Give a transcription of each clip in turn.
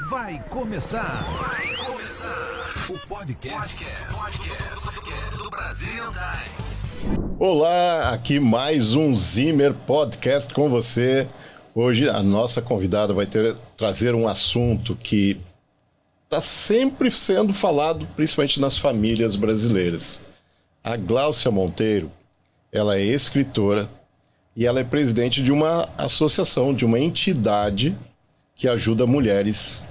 Vai começar o podcast do Brasil Times. Olá, aqui mais um Zimmer Podcast com você. Hoje a nossa convidada vai trazer um assunto que está sempre sendo falado, principalmente nas famílias brasileiras. A Gláucia Monteiro, ela é escritora e ela é presidente de uma associação, de uma entidade que ajuda mulheres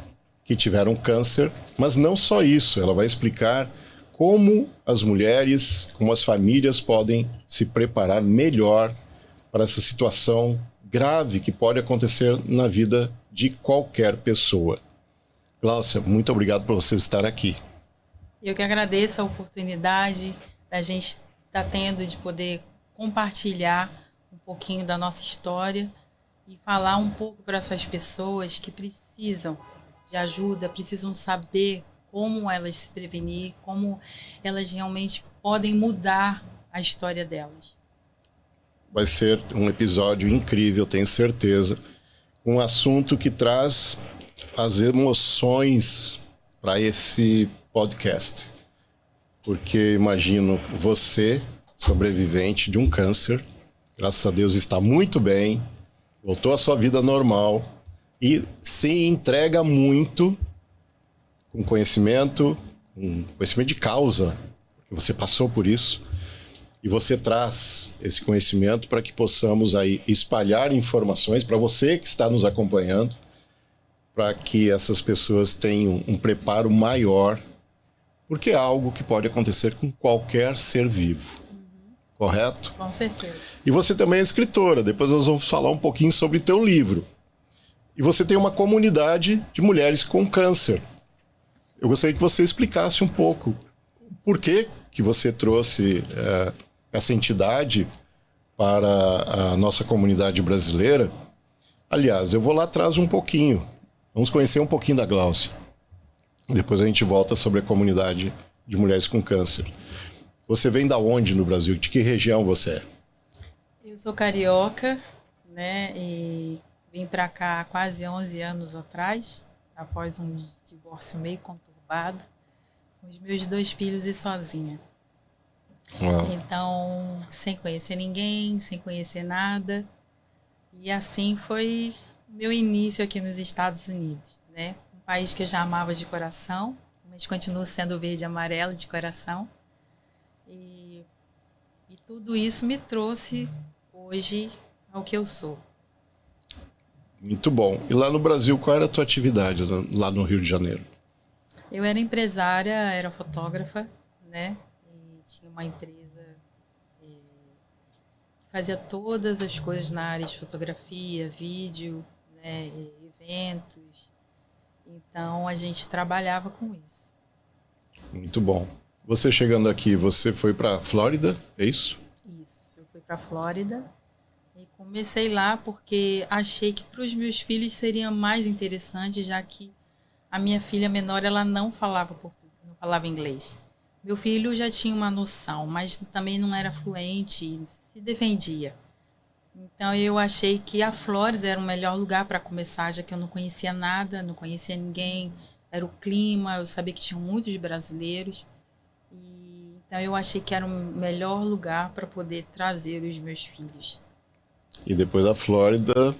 que tiveram câncer, mas não só isso, ela vai explicar como as mulheres, como as famílias podem se preparar melhor para essa situação grave que pode acontecer na vida de qualquer pessoa. Gláucia, muito obrigado por você estar aqui. Eu que agradeço a oportunidade da gente estar tendo de poder compartilhar um pouquinho da nossa história e falar um pouco para essas pessoas que precisam de ajuda, precisam saber como elas se prevenir, como elas realmente podem mudar a história delas. Vai ser um episódio incrível, tenho certeza. Um assunto que traz as emoções para esse podcast. Porque imagino você, sobrevivente de um câncer, graças a Deus está muito bem, voltou à sua vida normal e se entrega muito com conhecimento de causa, porque você passou por isso, e você traz esse conhecimento para que possamos aí espalhar informações para você que está nos acompanhando, para que essas pessoas tenham um preparo maior, porque é algo que pode acontecer com qualquer ser vivo. Correto? Com certeza. E você também é escritora, depois nós vamos falar um pouquinho sobre o teu livro. E você tem uma comunidade de mulheres com câncer. Eu gostaria que você explicasse um pouco por que você trouxe essa entidade para a nossa comunidade brasileira. Aliás, eu vou lá atrás um pouquinho. Vamos conhecer um pouquinho da Gláucia. Depois a gente volta sobre a comunidade de mulheres com câncer. Você vem da onde no Brasil? De que região você é? Eu sou carioca, né? E vim para cá há quase 11 anos atrás, após um divórcio meio conturbado, com os meus 2 filhos e sozinha. Uau. Então, sem conhecer ninguém, sem conhecer nada. E assim foi meu início aqui nos Estados Unidos, né? Um país que eu já amava de coração, mas continuo sendo verde e amarelo de coração. E tudo isso me trouxe hoje ao que eu sou. Muito bom. E lá no Brasil, qual era a tua atividade lá no Rio de Janeiro? Eu era empresária, era fotógrafa, né? E tinha uma empresa que fazia todas as coisas na área de fotografia, vídeo, né? Eventos. Então a gente trabalhava com isso. Muito bom. Você chegando aqui, você foi para Flórida, é isso? Isso, eu fui para a Flórida e comecei lá porque achei que para os meus filhos seria mais interessante, já que a minha filha menor ela não falava português, não falava inglês. Meu filho já tinha uma noção, mas também não era fluente, se defendia. Então eu achei que a Flórida era o melhor lugar para começar, já que eu não conhecia nada, não conhecia ninguém, era o clima, eu sabia que tinham muitos brasileiros. Então eu achei que era o melhor lugar para poder trazer os meus filhos. E depois da Flórida,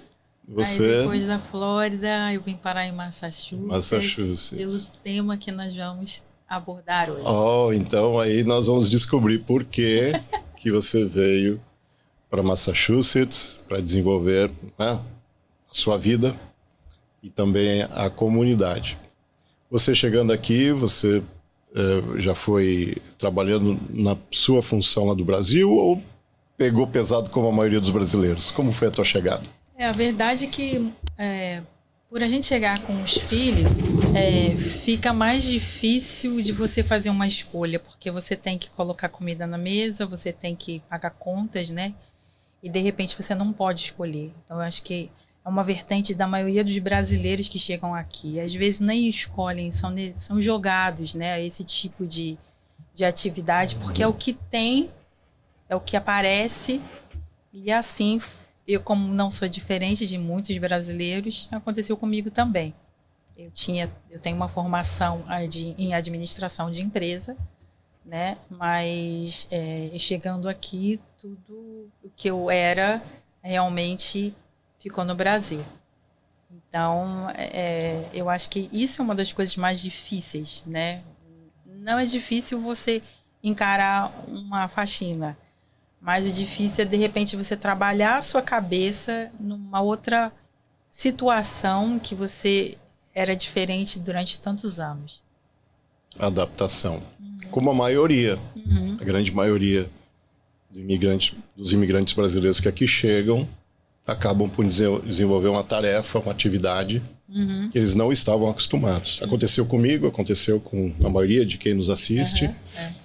você... Aí depois da Flórida, eu vim parar em Massachusetts. Pelo tema que nós vamos abordar hoje. Oh, então aí nós vamos descobrir por que você veio para Massachusetts para desenvolver, né, a sua vida e também a comunidade. Você chegando aqui, você já foi trabalhando na sua função lá do Brasil ou pegou pesado como a maioria dos brasileiros? Como foi a tua chegada? A verdade é que por a gente chegar com os filhos, fica mais difícil de você fazer uma escolha, porque você tem que colocar comida na mesa, você tem que pagar contas, né? E de repente você não pode escolher. Então eu acho que é uma vertente da maioria dos brasileiros que chegam aqui. Às vezes nem escolhem, são jogados, né, a esse tipo de atividade, porque é o que tem, é o que aparece. E assim, eu como não sou diferente de muitos brasileiros, aconteceu comigo também. Eu tenho uma formação em administração de empresa, né? Mas chegando aqui, tudo o que eu era realmente ficou no Brasil. Então, eu acho que isso é uma das coisas mais difíceis, né? Não é difícil você encarar uma faxina, mas o difícil é, de repente, você trabalhar a sua cabeça numa outra situação que você era diferente durante tantos anos. Adaptação. Como a maioria, a grande maioria dos imigrantes brasileiros que aqui chegam, acabam por desenvolver uma tarefa, uma atividade que eles não estavam acostumados. Aconteceu comigo, aconteceu com a maioria de quem nos assiste.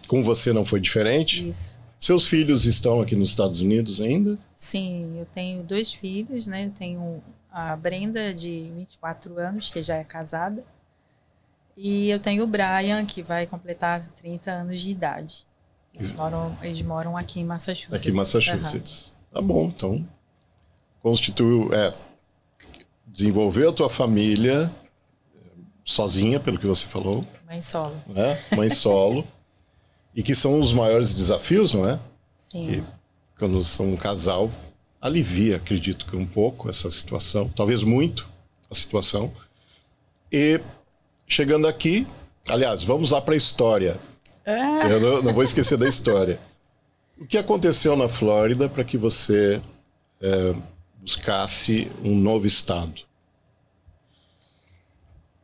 Com você não foi diferente? Isso. Seus filhos estão aqui nos Estados Unidos ainda? Sim, eu tenho 2 filhos, né? Eu tenho a Brenda, de 24 anos, que já é casada. E eu tenho o Brian, que vai completar 30 anos de idade. Eles moram aqui em Massachusetts. Aqui em Massachusetts. Tá bom, então. Desenvolver a tua família sozinha, pelo que você falou. Mãe solo. Né? Mãe solo. E que são os maiores desafios, não é? Sim. Que, quando são um casal, alivia, acredito que um pouco essa situação. Talvez muito a situação. E chegando aqui, aliás, vamos lá para a história. Eu não vou esquecer da história. O que aconteceu na Flórida para que você buscasse um novo estado?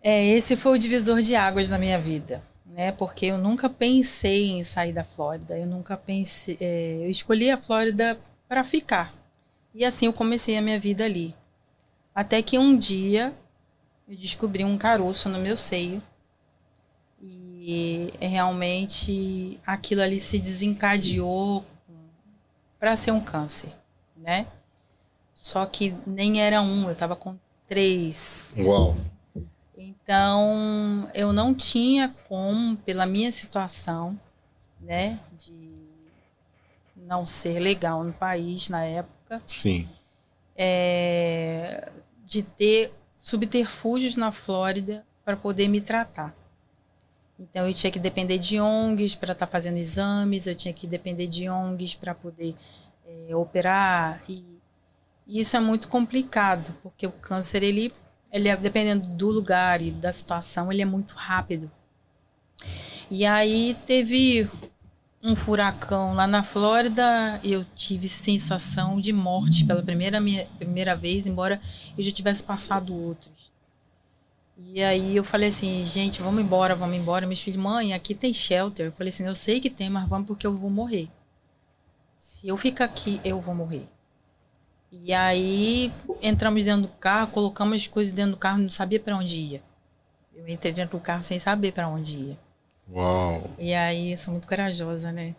Esse foi o divisor de águas na minha vida, né? Porque eu nunca pensei em sair da Flórida. Eu nunca pensei. Eu escolhi a Flórida para ficar. E assim eu comecei a minha vida ali. Até que um dia eu descobri um caroço no meu seio. E realmente aquilo ali se desencadeou para ser um câncer, né? Só que nem era um, eu estava com 3. Uau! Então, eu não tinha como, pela minha situação, né, de não ser legal no país na época. Sim. De ter subterfúgios na Flórida para poder me tratar. Então, eu tinha que depender de ONGs para estar fazendo exames, eu tinha que depender de ONGs para poder operar. E isso é muito complicado, porque o câncer, ele dependendo do lugar e da situação, ele é muito rápido. E aí teve um furacão lá na Flórida, eu tive sensação de morte pela primeira vez, embora eu já tivesse passado outros. E aí eu falei assim, gente, vamos embora. Meus filhos, mãe, aqui tem shelter. Eu falei assim, eu sei que tem, mas vamos porque eu vou morrer. Se eu ficar aqui, eu vou morrer. E aí entramos dentro do carro, colocamos as coisas dentro do carro, não sabia para onde ia. Eu entrei dentro do carro sem saber para onde ia. Uau! E aí, eu sou muito corajosa, né?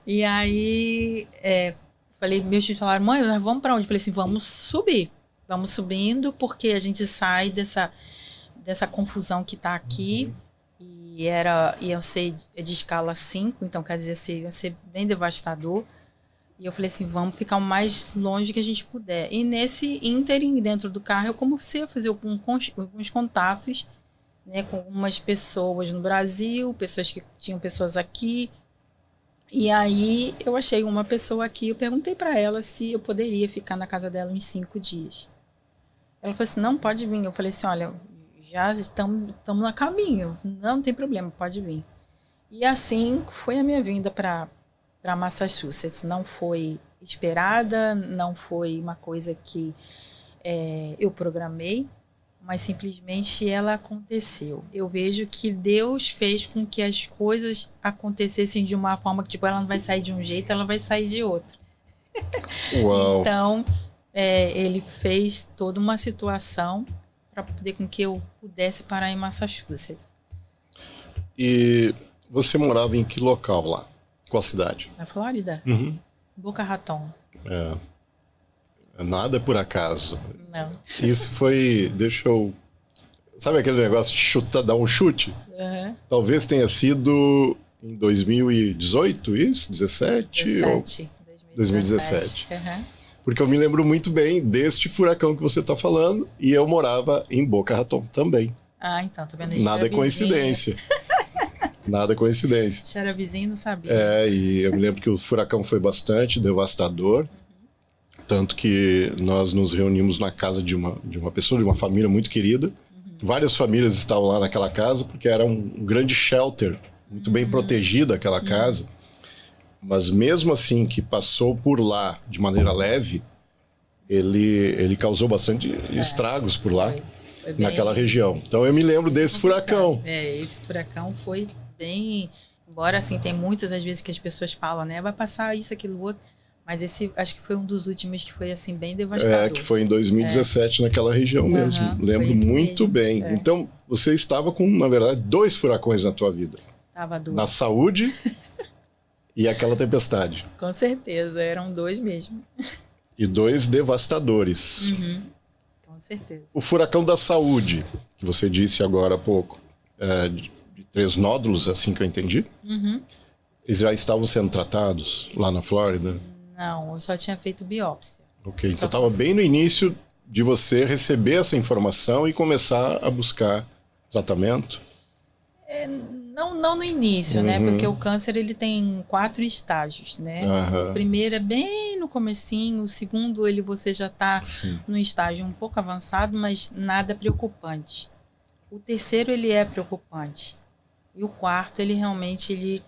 E aí, falei, meus filhos falaram, mãe, nós vamos para onde? Eu falei assim, vamos subir. Vamos subindo, porque a gente sai dessa confusão que está aqui. E ia ser de escala 5, então quer dizer, ia ser bem devastador. E eu falei assim, vamos ficar o mais longe que a gente puder. E nesse ínterim, dentro do carro, eu comecei a fazer alguns contatos, né, com algumas pessoas no Brasil, pessoas que tinham pessoas aqui. E aí eu achei uma pessoa aqui, eu perguntei para ela se eu poderia ficar na casa dela uns 5 dias. Ela falou assim, não, pode vir. Eu falei assim, olha, já estamos no caminho, não tem problema, pode vir. E assim foi a minha vinda para Massachusetts. Não foi esperada, não foi uma coisa que eu programei, mas simplesmente ela aconteceu. Eu vejo que Deus fez com que as coisas acontecessem de uma forma que, tipo, ela não vai sair de um jeito, ela vai sair de outro. Uau. Então, ele fez toda uma situação para poder com que eu pudesse parar em Massachusetts. E você morava em que local lá? Qual cidade? Na Flórida? Uhum. Boca Raton. Nada por acaso. Não. Isso foi... Deixa eu... Sabe aquele negócio de chutar, dar um chute? Uhum. Talvez tenha sido em 2018, isso? 17? 2017. Ou 2017. Uhum. Porque eu me lembro muito bem deste furacão que você está falando, e eu morava em Boca Raton também. Ah, então, tá vendo? Nada é coincidência. Nada é coincidência. A gente era vizinho, não sabia. E eu me lembro que o furacão foi bastante devastador, tanto que nós nos reunimos na casa de uma pessoa, de uma família muito querida. Várias famílias estavam lá naquela casa, porque era um grande shelter, muito bem protegida aquela casa. Mas mesmo assim, que passou por lá de maneira leve, ele causou bastante estragos por lá, foi bem, naquela região. Então eu me lembro desse furacão. Esse furacão foi bem... Embora, assim, tem muitas às vezes que as pessoas falam, né? Vai passar isso, aquilo, outro. Mas esse, acho que foi um dos últimos que foi, assim, bem devastador. Que foi em 2017 naquela região mesmo. Lembro muito bem. Então, você estava com, na verdade, 2 furacões na tua vida. Tava 2. Na saúde e aquela tempestade. Com certeza, eram 2 mesmo. E 2 devastadores. Com certeza. O furacão da saúde, que você disse agora há pouco, de 3 nódulos, assim que eu entendi. Eles já estavam sendo tratados lá na Flórida? Não, eu só tinha feito biópsia. Ok, então estava bem no início de você receber essa informação e começar a buscar tratamento? Não no início, né? Porque o câncer, ele tem 4 estágios, né? O primeiro é bem no comecinho, o segundo, você já está num estágio um pouco avançado, mas nada preocupante. O terceiro, ele é preocupante. E o quarto, ele realmente,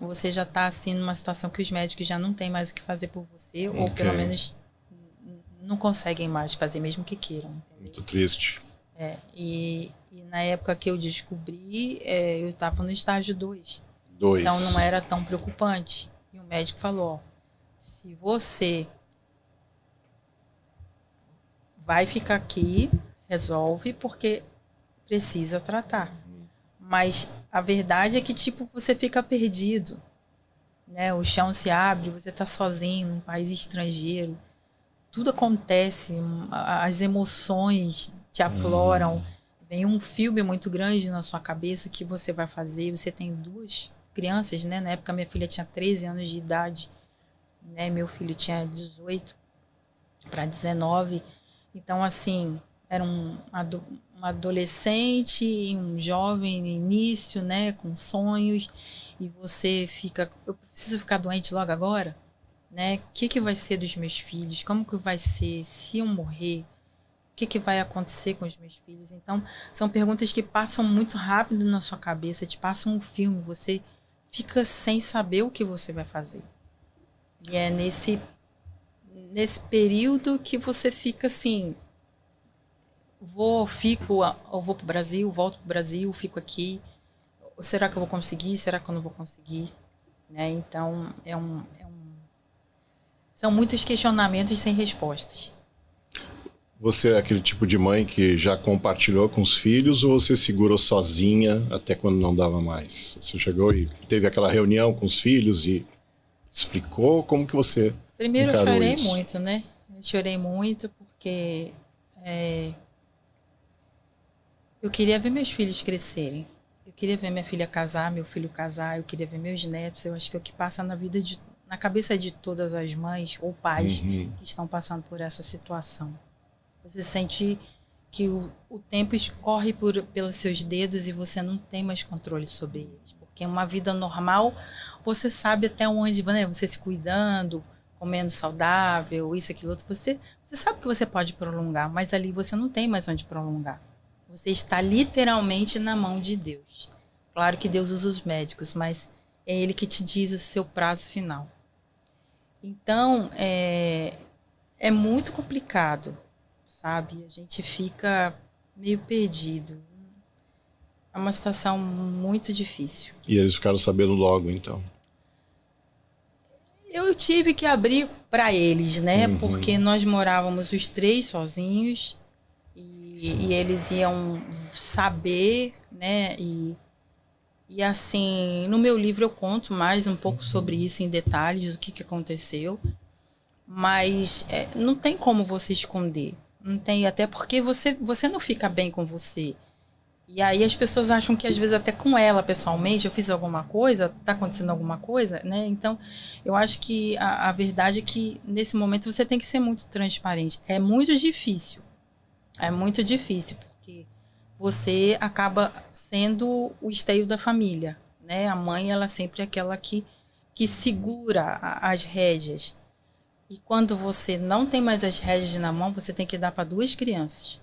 você já está assim numa situação que os médicos já não têm mais o que fazer por você, ou pelo menos não conseguem mais fazer, mesmo que queiram. Entendeu? Muito triste. E na época que eu descobri, eu estava no estágio 2. Então não era tão preocupante. E o médico falou, ó, se você vai ficar aqui, resolve, porque precisa tratar. Mas a verdade é que, você fica perdido, né? O chão se abre, você está sozinho num país estrangeiro. Tudo acontece, as emoções te afloram. Vem um filme muito grande na sua cabeça, o que você vai fazer. Você tem 2 crianças, né? Na época, minha filha tinha 13 anos de idade, né? Meu filho tinha 18 para 19. Então, assim, era um adolescente e um jovem no início, né, com sonhos, e você fica, eu preciso ficar doente logo agora, né? O que vai ser dos meus filhos? Como que vai ser se eu morrer? O que vai acontecer com os meus filhos? Então, são perguntas que passam muito rápido na sua cabeça, te passam um filme, você fica sem saber o que você vai fazer. E é nesse período que você fica assim, eu vou pro Brasil, volto pro Brasil, fico aqui. Será que eu vou conseguir? Será que eu não vou conseguir? Né? Então, são muitos questionamentos sem respostas. Você é aquele tipo de mãe que já compartilhou com os filhos, ou você segurou sozinha até quando não dava mais? Você chegou e teve aquela reunião com os filhos e explicou como que você Primeiro eu chorei isso? muito, né? Eu chorei muito porque eu queria ver meus filhos crescerem. Eu queria ver minha filha casar, meu filho casar, eu queria ver meus netos. Eu acho que é o que passa na cabeça de todas as mães ou pais que estão passando por essa situação. Você sente que o tempo escorre pelos seus dedos e você não tem mais controle sobre eles. Porque uma vida normal, você sabe até onde, né? Você se cuidando, comendo saudável, isso, aquilo, outro. Você sabe que você pode prolongar, mas ali você não tem mais onde prolongar. Você está literalmente na mão de Deus. Claro que Deus usa os médicos, mas é Ele que te diz o seu prazo final. Então, é muito complicado, sabe? A gente fica meio perdido. É uma situação muito difícil. E eles ficaram sabendo logo, então? Eu tive que abrir para eles, né? Porque nós morávamos os 3 sozinhos e eles iam saber, né? E assim, no meu livro eu conto mais um pouco sobre isso em detalhes, o que aconteceu. Mas não tem como você esconder. Não tem, até porque você não fica bem com você. E aí as pessoas acham que às vezes até com ela pessoalmente eu fiz alguma coisa, tá acontecendo alguma coisa, né? Então eu acho que a verdade é que nesse momento você tem que ser muito transparente. É muito difícil, porque você acaba sendo o esteio da família, né? A mãe, ela sempre é aquela que segura as rédeas. E quando você não tem mais as rédeas na mão, você tem que dar para 2 crianças.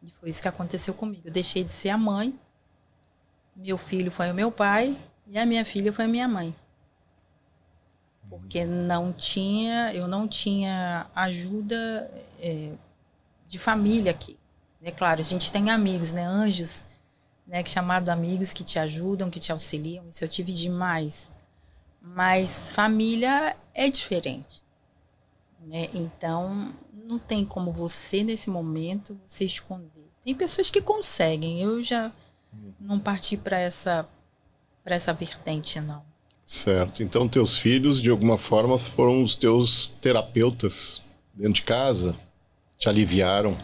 E foi isso que aconteceu comigo. Eu deixei de ser a mãe, meu filho foi o meu pai e a minha filha foi a minha mãe. Porque eu não tinha ajuda de família aqui. É claro, a gente tem amigos, né, anjos, né, chamado amigos que te ajudam, que te auxiliam. Isso eu tive demais. Mas família é diferente, né? Então não tem como você nesse momento você esconder. Tem pessoas que conseguem. Eu já não parti para essa vertente, não. Certo. Então teus filhos de alguma forma foram os teus terapeutas dentro de casa, te aliviaram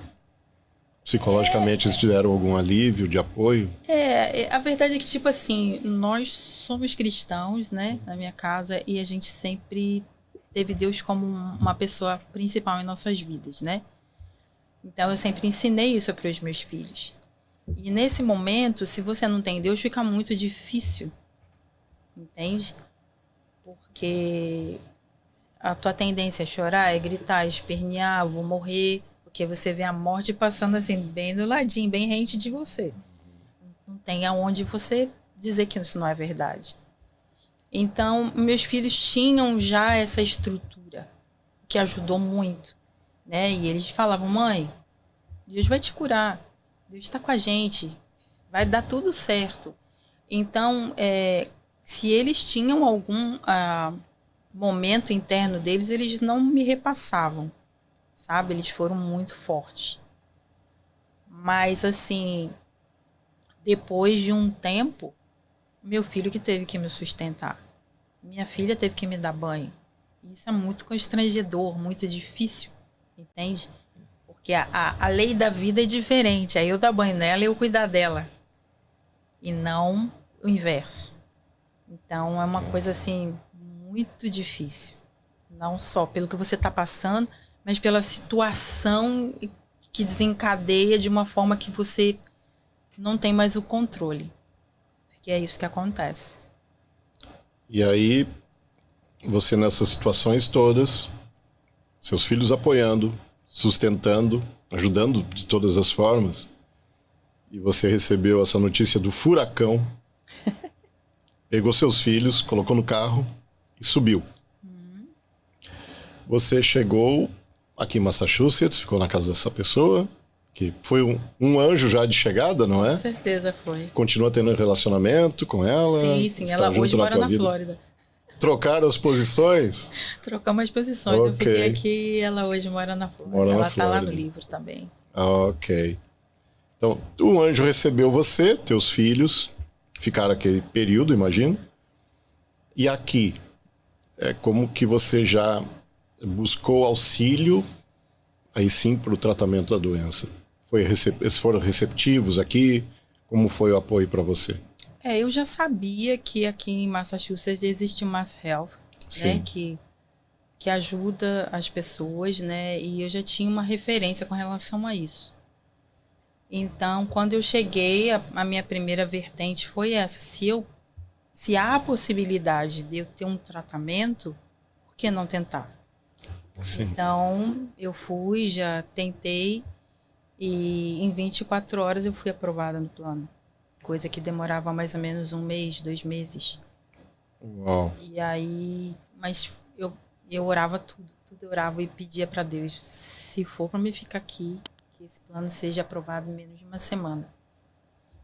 psicologicamente, eles te deram algum alívio, de apoio? A verdade é que, tipo assim, nós somos cristãos, né, na minha casa, e a gente sempre teve Deus como uma pessoa principal em nossas vidas, né? Então, eu sempre ensinei isso para os meus filhos. E nesse momento, se você não tem Deus, fica muito difícil, entende? Porque a tua tendência é chorar, é gritar, é espernear, vou morrer... Porque você vê a morte passando assim, bem do ladinho, bem rente de você. Não tem aonde você dizer que isso não é verdade. Então, meus filhos tinham já essa estrutura, que ajudou muito, né? E eles falavam, mãe, Deus vai te curar, Deus está com a gente, vai dar tudo certo. Então, se eles tinham algum momento interno deles, eles não me repassavam. Sabe? Eles foram muito fortes. Mas, assim, depois de um tempo, meu filho que teve que me sustentar. Minha filha teve que me dar banho. Isso é muito constrangedor, muito difícil, entende? Porque a lei da vida é diferente. Aí eu dar banho nela e eu cuidar dela. E não o inverso. Então, é uma coisa, assim, muito difícil. Não só pelo que você está passando, mas pela situação que desencadeia de uma forma que você não tem mais o controle. Porque é isso que acontece. E aí, você nessas situações todas, seus filhos apoiando, sustentando, ajudando de todas as formas, e você recebeu essa notícia do furacão, pegou seus filhos, colocou no carro e subiu. Você chegou aqui em Massachusetts, ficou na casa dessa pessoa, que foi um anjo já de chegada, não é? Com certeza foi. Continua tendo relacionamento com ela? Sim, ela hoje mora na Flórida. Trocaram as posições? Trocamos as posições. Okay. Eu fiquei aqui e ela hoje mora na Flórida. Ela está lá no livro também. Ok. Então, o anjo recebeu você, teus filhos, ficaram aquele período, imagino. E aqui, como que você já buscou auxílio, aí sim, para o tratamento da doença? Eles foram receptivos aqui? Como foi o apoio para você? Eu já sabia que aqui em Massachusetts existe o Mass Health, né, que ajuda as pessoas, né, e eu já tinha uma referência com relação a isso. Então, quando eu cheguei, a minha primeira vertente foi essa. Se há a possibilidade de eu ter um tratamento, por que não tentar? Sim. Então, eu fui, já tentei, e em 24 horas eu fui aprovada no plano. Coisa que demorava mais ou menos 1 mês, 2 meses. Uau. E aí, mas eu orava tudo eu orava e pedia para Deus, se for para me ficar aqui, que esse plano seja aprovado em menos de 1 semana.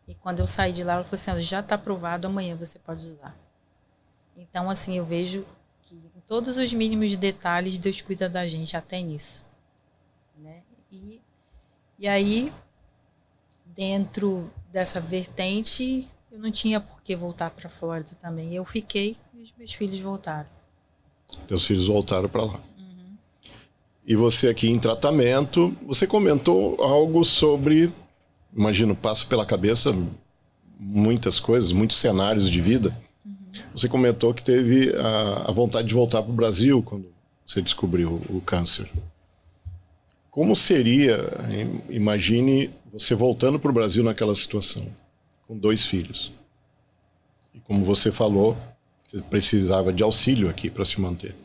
E quando eu saí de lá, ela falou assim, já está aprovado, amanhã você pode usar. Então, assim, eu vejo que em todos os mínimos detalhes, Deus cuida da gente, até nisso. Né? E aí, dentro dessa vertente, eu não tinha por que voltar para a Flórida também. Eu fiquei e os meus filhos voltaram. Teus filhos voltaram para lá. E você aqui em tratamento, você comentou algo sobre imagino, passa pela cabeça muitas coisas, muitos cenários de vida. Você comentou que teve a vontade de voltar para o Brasil quando você descobriu o câncer. Como seria, imagine você voltando para o Brasil naquela situação, com 2 filhos. E como você falou, você precisava de auxílio aqui para se manter.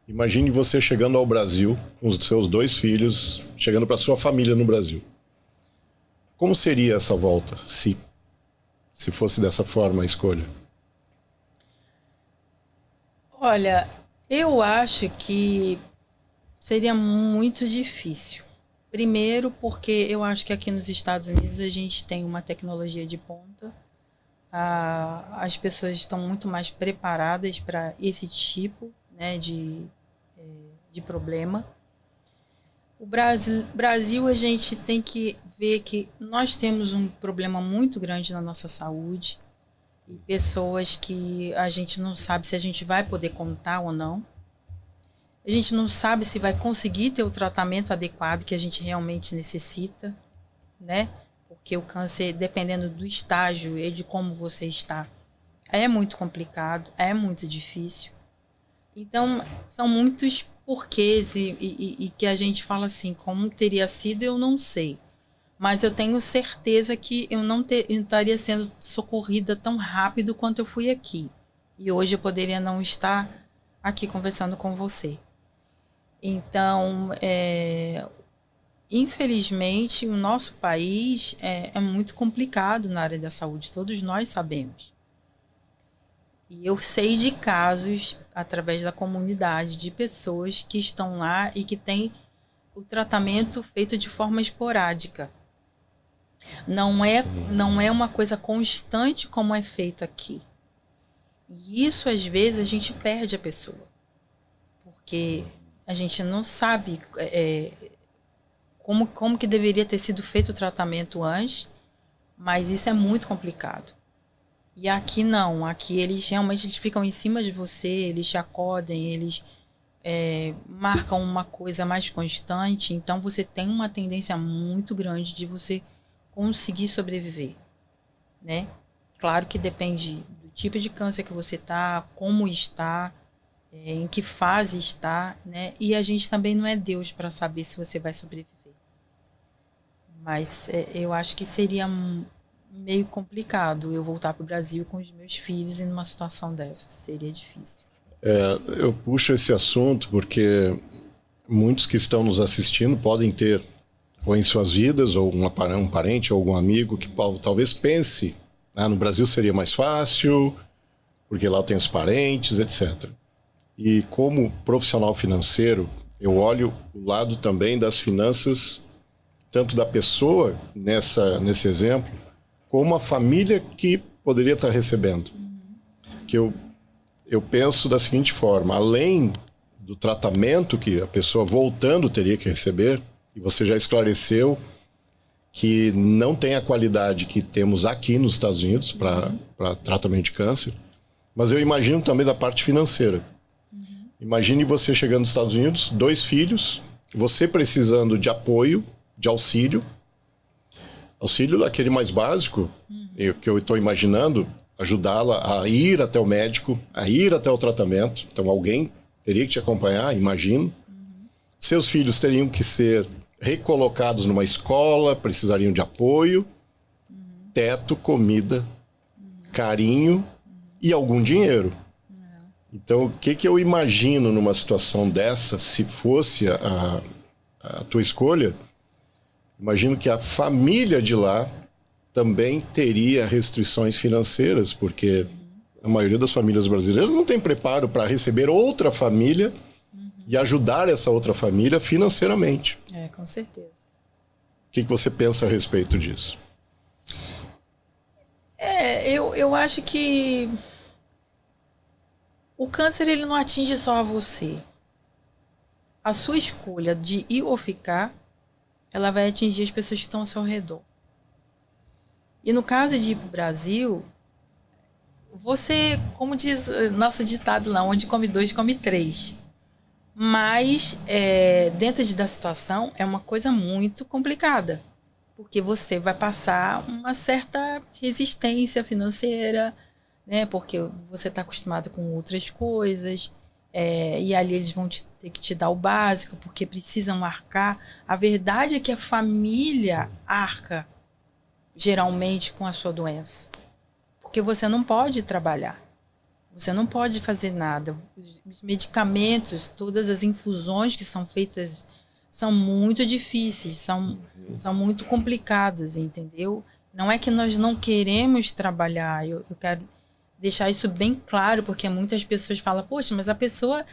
Imagine você chegando ao Brasil, com os seus 2 filhos, chegando para sua família no Brasil. Como seria essa volta, se fosse dessa forma a escolha? Olha, eu acho que seria muito difícil. Primeiro, porque eu acho que aqui nos Estados Unidos a gente tem uma tecnologia de ponta. As pessoas estão muito mais preparadas para esse tipo, né, de problema. O Brasil, a gente tem que ver que nós temos um problema muito grande na nossa saúde e pessoas que a gente não sabe se a gente vai poder contar ou não. A gente não sabe se vai conseguir ter o tratamento adequado que a gente realmente necessita, né? Porque o câncer, dependendo do estágio e de como você está, é muito complicado, é muito difícil. Então, são muitos porquês e que a gente fala assim, como teria sido, eu não sei. Mas eu tenho certeza que eu não estaria sendo socorrida tão rápido quanto eu fui aqui. E hoje eu poderia não estar aqui conversando com você. Então, infelizmente, o nosso país é muito complicado na área da saúde, todos nós sabemos. E eu sei de casos, através da comunidade, de pessoas que estão lá e que têm o tratamento feito de forma esporádica. Não é uma coisa constante como é feito aqui. E isso, às vezes, a gente perde a pessoa. Porque a gente não sabe como que deveria ter sido feito o tratamento antes, mas isso é muito complicado. E aqui não, aqui eles ficam em cima de você, eles te acodem, eles marcam uma coisa mais constante, então você tem uma tendência muito grande de você conseguir sobreviver, né? Claro que depende do tipo de câncer que você está, como está, em que fase está, né? E a gente também não é Deus para saber se você vai sobreviver. Mas eu acho que seria meio complicado eu voltar para o Brasil com os meus filhos e numa situação dessa. Seria difícil. Eu puxo esse assunto porque muitos que estão nos assistindo podem ter, ou em suas vidas, ou um parente, ou algum amigo que talvez pense, no Brasil seria mais fácil, porque lá tem os parentes, etc. E como profissional financeiro, eu olho o lado também das finanças, tanto da pessoa, nesse exemplo, como a família que poderia estar recebendo. Que eu penso da seguinte forma, além do tratamento que a pessoa voltando teria que receber, e você já esclareceu que não tem a qualidade que temos aqui nos Estados Unidos para tratamento de câncer, mas eu imagino também da parte financeira. Imagine você chegando nos Estados Unidos, 2 filhos, você precisando de apoio, de auxílio daquele mais básico, que eu estou imaginando, ajudá-la a ir até o médico, a ir até o tratamento. Então alguém teria que te acompanhar, imagino. Seus filhos teriam que ser recolocados numa escola, precisariam de apoio, teto, comida, carinho e algum dinheiro. Então, o que eu imagino numa situação dessa, se fosse a tua escolha, imagino que a família de lá também teria restrições financeiras, porque a maioria das famílias brasileiras não tem preparo para receber outra família e ajudar essa outra família financeiramente. Com certeza. O que você pensa a respeito disso? Eu acho que o câncer ele não atinge só a você. A sua escolha de ir ou ficar, ela vai atingir as pessoas que estão ao seu redor. E no caso de ir para o Brasil, você, como diz nosso ditado lá, onde come 2, come 3. Mas, dentro da situação, é uma coisa muito complicada. porque você vai passar uma certa resistência financeira, né? Porque você está acostumado com outras coisas, e ali eles vão ter que te dar o básico, porque precisam arcar. A verdade é que a família arca, geralmente, com a sua doença. Porque você não pode trabalhar. Você não pode fazer nada. Os medicamentos, todas as infusões que são feitas são muito difíceis, são muito complicadas, entendeu? Não é que nós não queremos trabalhar. Eu quero deixar isso bem claro, porque muitas pessoas falam, poxa, mas a pessoa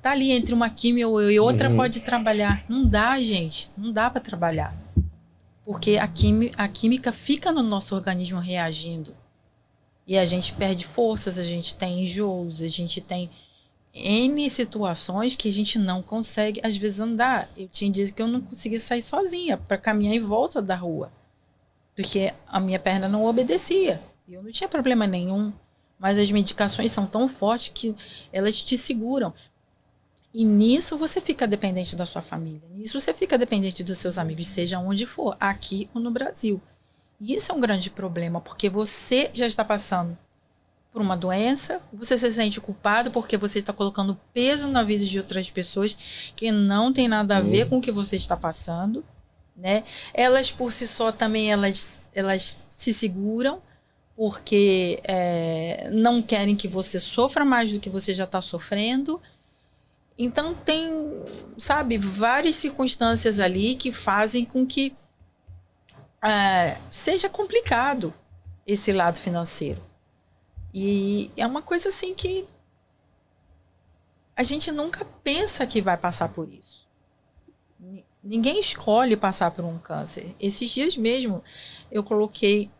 tá ali entre uma químio e outra pode trabalhar. Não dá, gente. Não dá para trabalhar. Porque a química fica no nosso organismo reagindo. E a gente perde forças, a gente tem enjoos, a gente tem N situações que a gente não consegue, às vezes, andar. Eu tinha dias que eu não conseguia sair sozinha para caminhar em volta da rua. Porque a minha perna não obedecia. E eu não tinha problema nenhum. Mas as medicações são tão fortes que elas te seguram. E nisso você fica dependente da sua família. Nisso você fica dependente dos seus amigos, seja onde for, aqui ou no Brasil. E isso é um grande problema, porque você já está passando por uma doença, você se sente culpado porque você está colocando peso na vida de outras pessoas que não tem nada a ver com o que você está passando, né? Elas por si só também, elas se seguram porque não querem que você sofra mais do que você já está sofrendo. Então tem, sabe, várias circunstâncias ali que fazem com que seja complicado esse lado financeiro. E é uma coisa assim que a gente nunca pensa que vai passar por isso. Ninguém escolhe passar por um câncer. Esses dias mesmo eu coloquei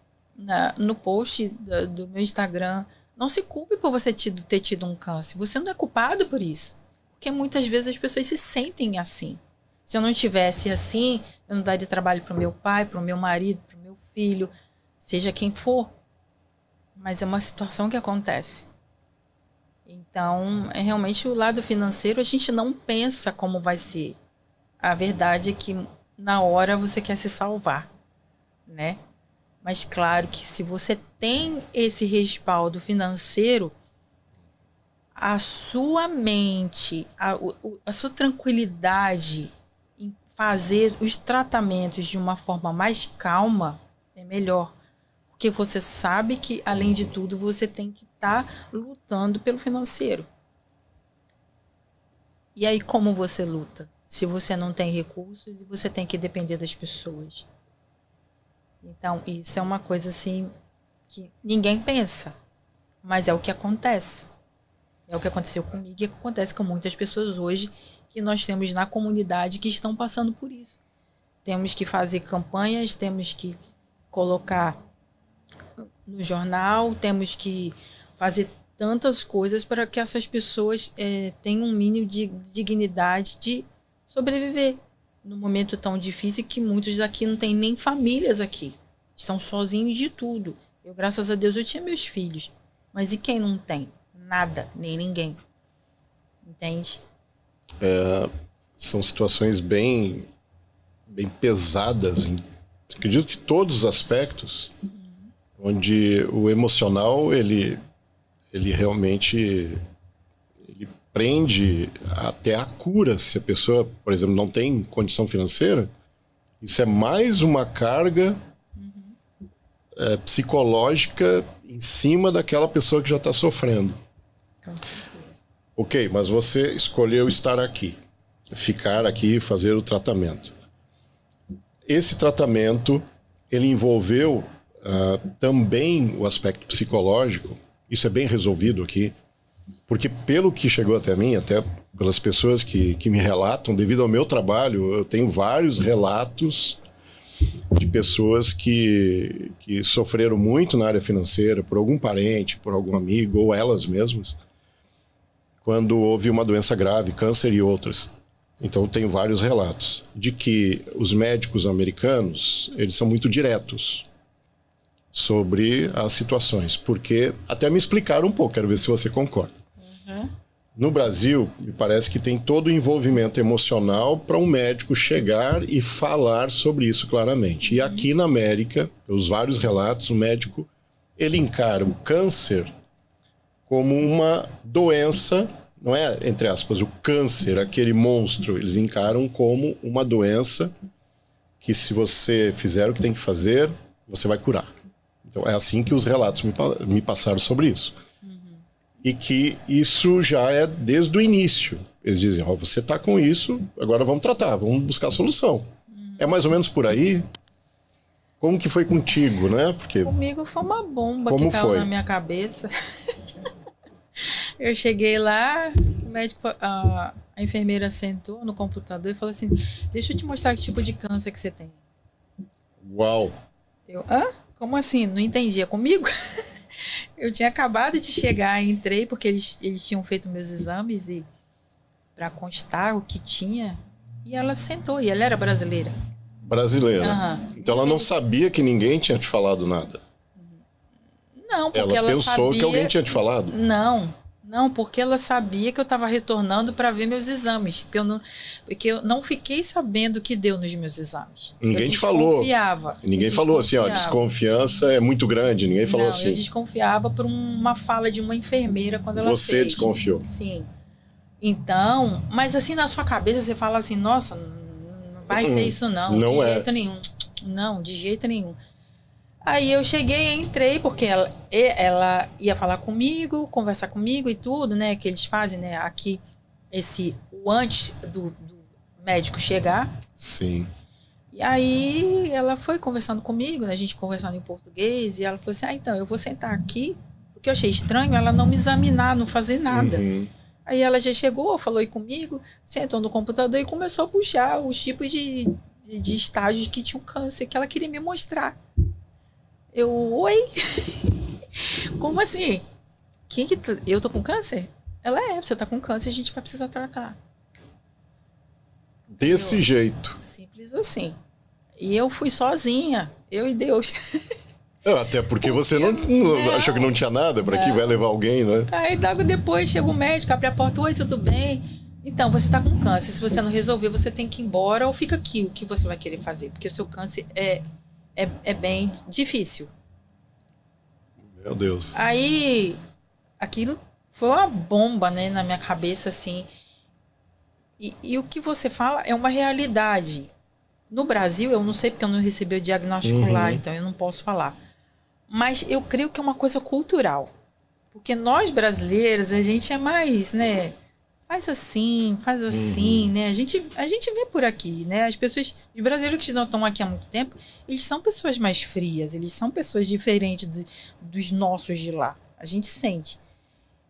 no post do meu Instagram, não se culpe por você ter tido um câncer. Você não é culpado por isso. Porque muitas vezes as pessoas se sentem assim. Se eu não estivesse assim, eu não daria trabalho para o meu pai, para o meu marido, para o meu filho, seja quem for. Mas é uma situação que acontece. Então, realmente o lado financeiro a gente não pensa como vai ser. A verdade é que na hora você quer se salvar, né? Mas claro que se você tem esse respaldo financeiro, a sua mente, a sua tranquilidade em fazer os tratamentos de uma forma mais calma é melhor. Porque você sabe que, além de tudo, você tem que estar lutando pelo financeiro. E aí, como você luta? Se você não tem recursos e você tem que depender das pessoas. Então, isso é uma coisa assim que ninguém pensa, mas é o que acontece. É o que aconteceu comigo e é o que acontece com muitas pessoas hoje que nós temos na comunidade que estão passando por isso. Temos que fazer campanhas, temos que colocar no jornal, temos que fazer tantas coisas para que essas pessoas tenham um mínimo de dignidade de sobreviver num momento tão difícil que muitos daqui não têm nem famílias aqui. Estão sozinhos de tudo. Eu, graças a Deus, eu tinha meus filhos. Mas e quem não tem? Nada, nem ninguém. Entende? São situações bem pesadas, acredito que todos os aspectos, onde o emocional, ele realmente prende até a cura. Se a pessoa, por exemplo, não tem condição financeira, isso é mais uma carga psicológica em cima daquela pessoa que já está sofrendo. Com certeza. Ok, mas você escolheu estar aqui, ficar aqui e fazer o tratamento. Esse tratamento, ele envolveu também o aspecto psicológico. Isso é bem resolvido aqui, porque pelo que chegou até mim, até pelas pessoas que me relatam, devido ao meu trabalho, eu tenho vários relatos de pessoas que sofreram muito na área financeira por algum parente, por algum amigo, ou elas mesmas, quando houve uma doença grave, câncer e outras. Então eu tenho vários relatos de que os médicos americanos, eles são muito diretos sobre as situações, porque até me explicaram um pouco, quero ver se você concorda. No Brasil, me parece que tem todo o envolvimento emocional para um médico chegar e falar sobre isso claramente. E aqui na América, pelos vários relatos, o médico ele encara o câncer como uma doença, não é, entre aspas, o câncer, aquele monstro, eles encaram como uma doença que se você fizer o que tem que fazer, você vai curar. Então é assim que os relatos me passaram sobre isso. E que isso já é desde o início. Eles dizem, ó, você está com isso, agora vamos tratar, vamos buscar a solução. É mais ou menos por aí? Como que foi contigo, né? Porque... Comigo foi uma bomba Como que caiu foi? na minha cabeça. Eu cheguei lá, o médico, a enfermeira sentou no computador e falou assim, deixa eu te mostrar que tipo de câncer que você tem. Uau! Eu, hã? Como assim? Não entendi. É comigo? Eu tinha acabado de chegar, entrei porque eles tinham feito meus exames e para constar o que tinha. E ela sentou, e ela era brasileira. Brasileira. Aham. Então ela não sabia que ninguém tinha te falado nada. Não, porque Ela ela pensou sabia... que alguém tinha te falado. Não, porque ela sabia que eu estava retornando para ver meus exames. Porque eu não fiquei sabendo o que deu nos meus exames. Ninguém Eu te falou. desconfiava. Ninguém Eu falou assim, ó, desconfiava. desconfiança é muito grande. Ninguém falou Não, assim. eu desconfiava por uma fala de uma enfermeira quando ela Você fez. desconfiou. Sim. Então, mas assim na sua cabeça você fala assim, nossa, não vai ser isso não, Não de é. jeito nenhum. Não, de jeito nenhum. Aí eu cheguei e entrei, porque ela ia falar comigo, conversar comigo e tudo, né? Que eles fazem, né? Aqui, o antes do médico chegar. Sim. E aí ela foi conversando comigo, né? A gente conversando em português, e ela falou assim, então, eu vou sentar aqui, porque eu achei estranho ela não me examinar, não fazer nada. Uhum. Aí ela já chegou, falou aí comigo, sentou no computador e começou a puxar os tipos de estágios que tinham câncer, que ela queria me mostrar. Eu, oi? Como assim? Eu tô com câncer? Ela você tá com câncer, a gente vai precisar tratar. Desse jeito. Simples assim. E eu fui sozinha, eu e Deus. Até porque você não achou que não tinha nada para que vai levar alguém, né? Aí logo depois chega o médico, abre a porta, oi, tudo bem? Então, você tá com câncer, se você não resolver, você tem que ir embora ou fica aqui, o que você vai querer fazer? Porque o seu câncer é bem difícil. Meu Deus. Aí, aquilo foi uma bomba, né, na minha cabeça, assim. E o que você fala é uma realidade. No Brasil, eu não sei porque eu não recebi o diagnóstico lá, então eu não posso falar. Mas eu creio que é uma coisa cultural. Porque nós brasileiros, a gente é mais, né... Faz assim, né? A gente vê por aqui, né? As pessoas, os brasileiros que não estão aqui há muito tempo, eles são pessoas mais frias, eles são pessoas diferentes dos nossos de lá. A gente sente.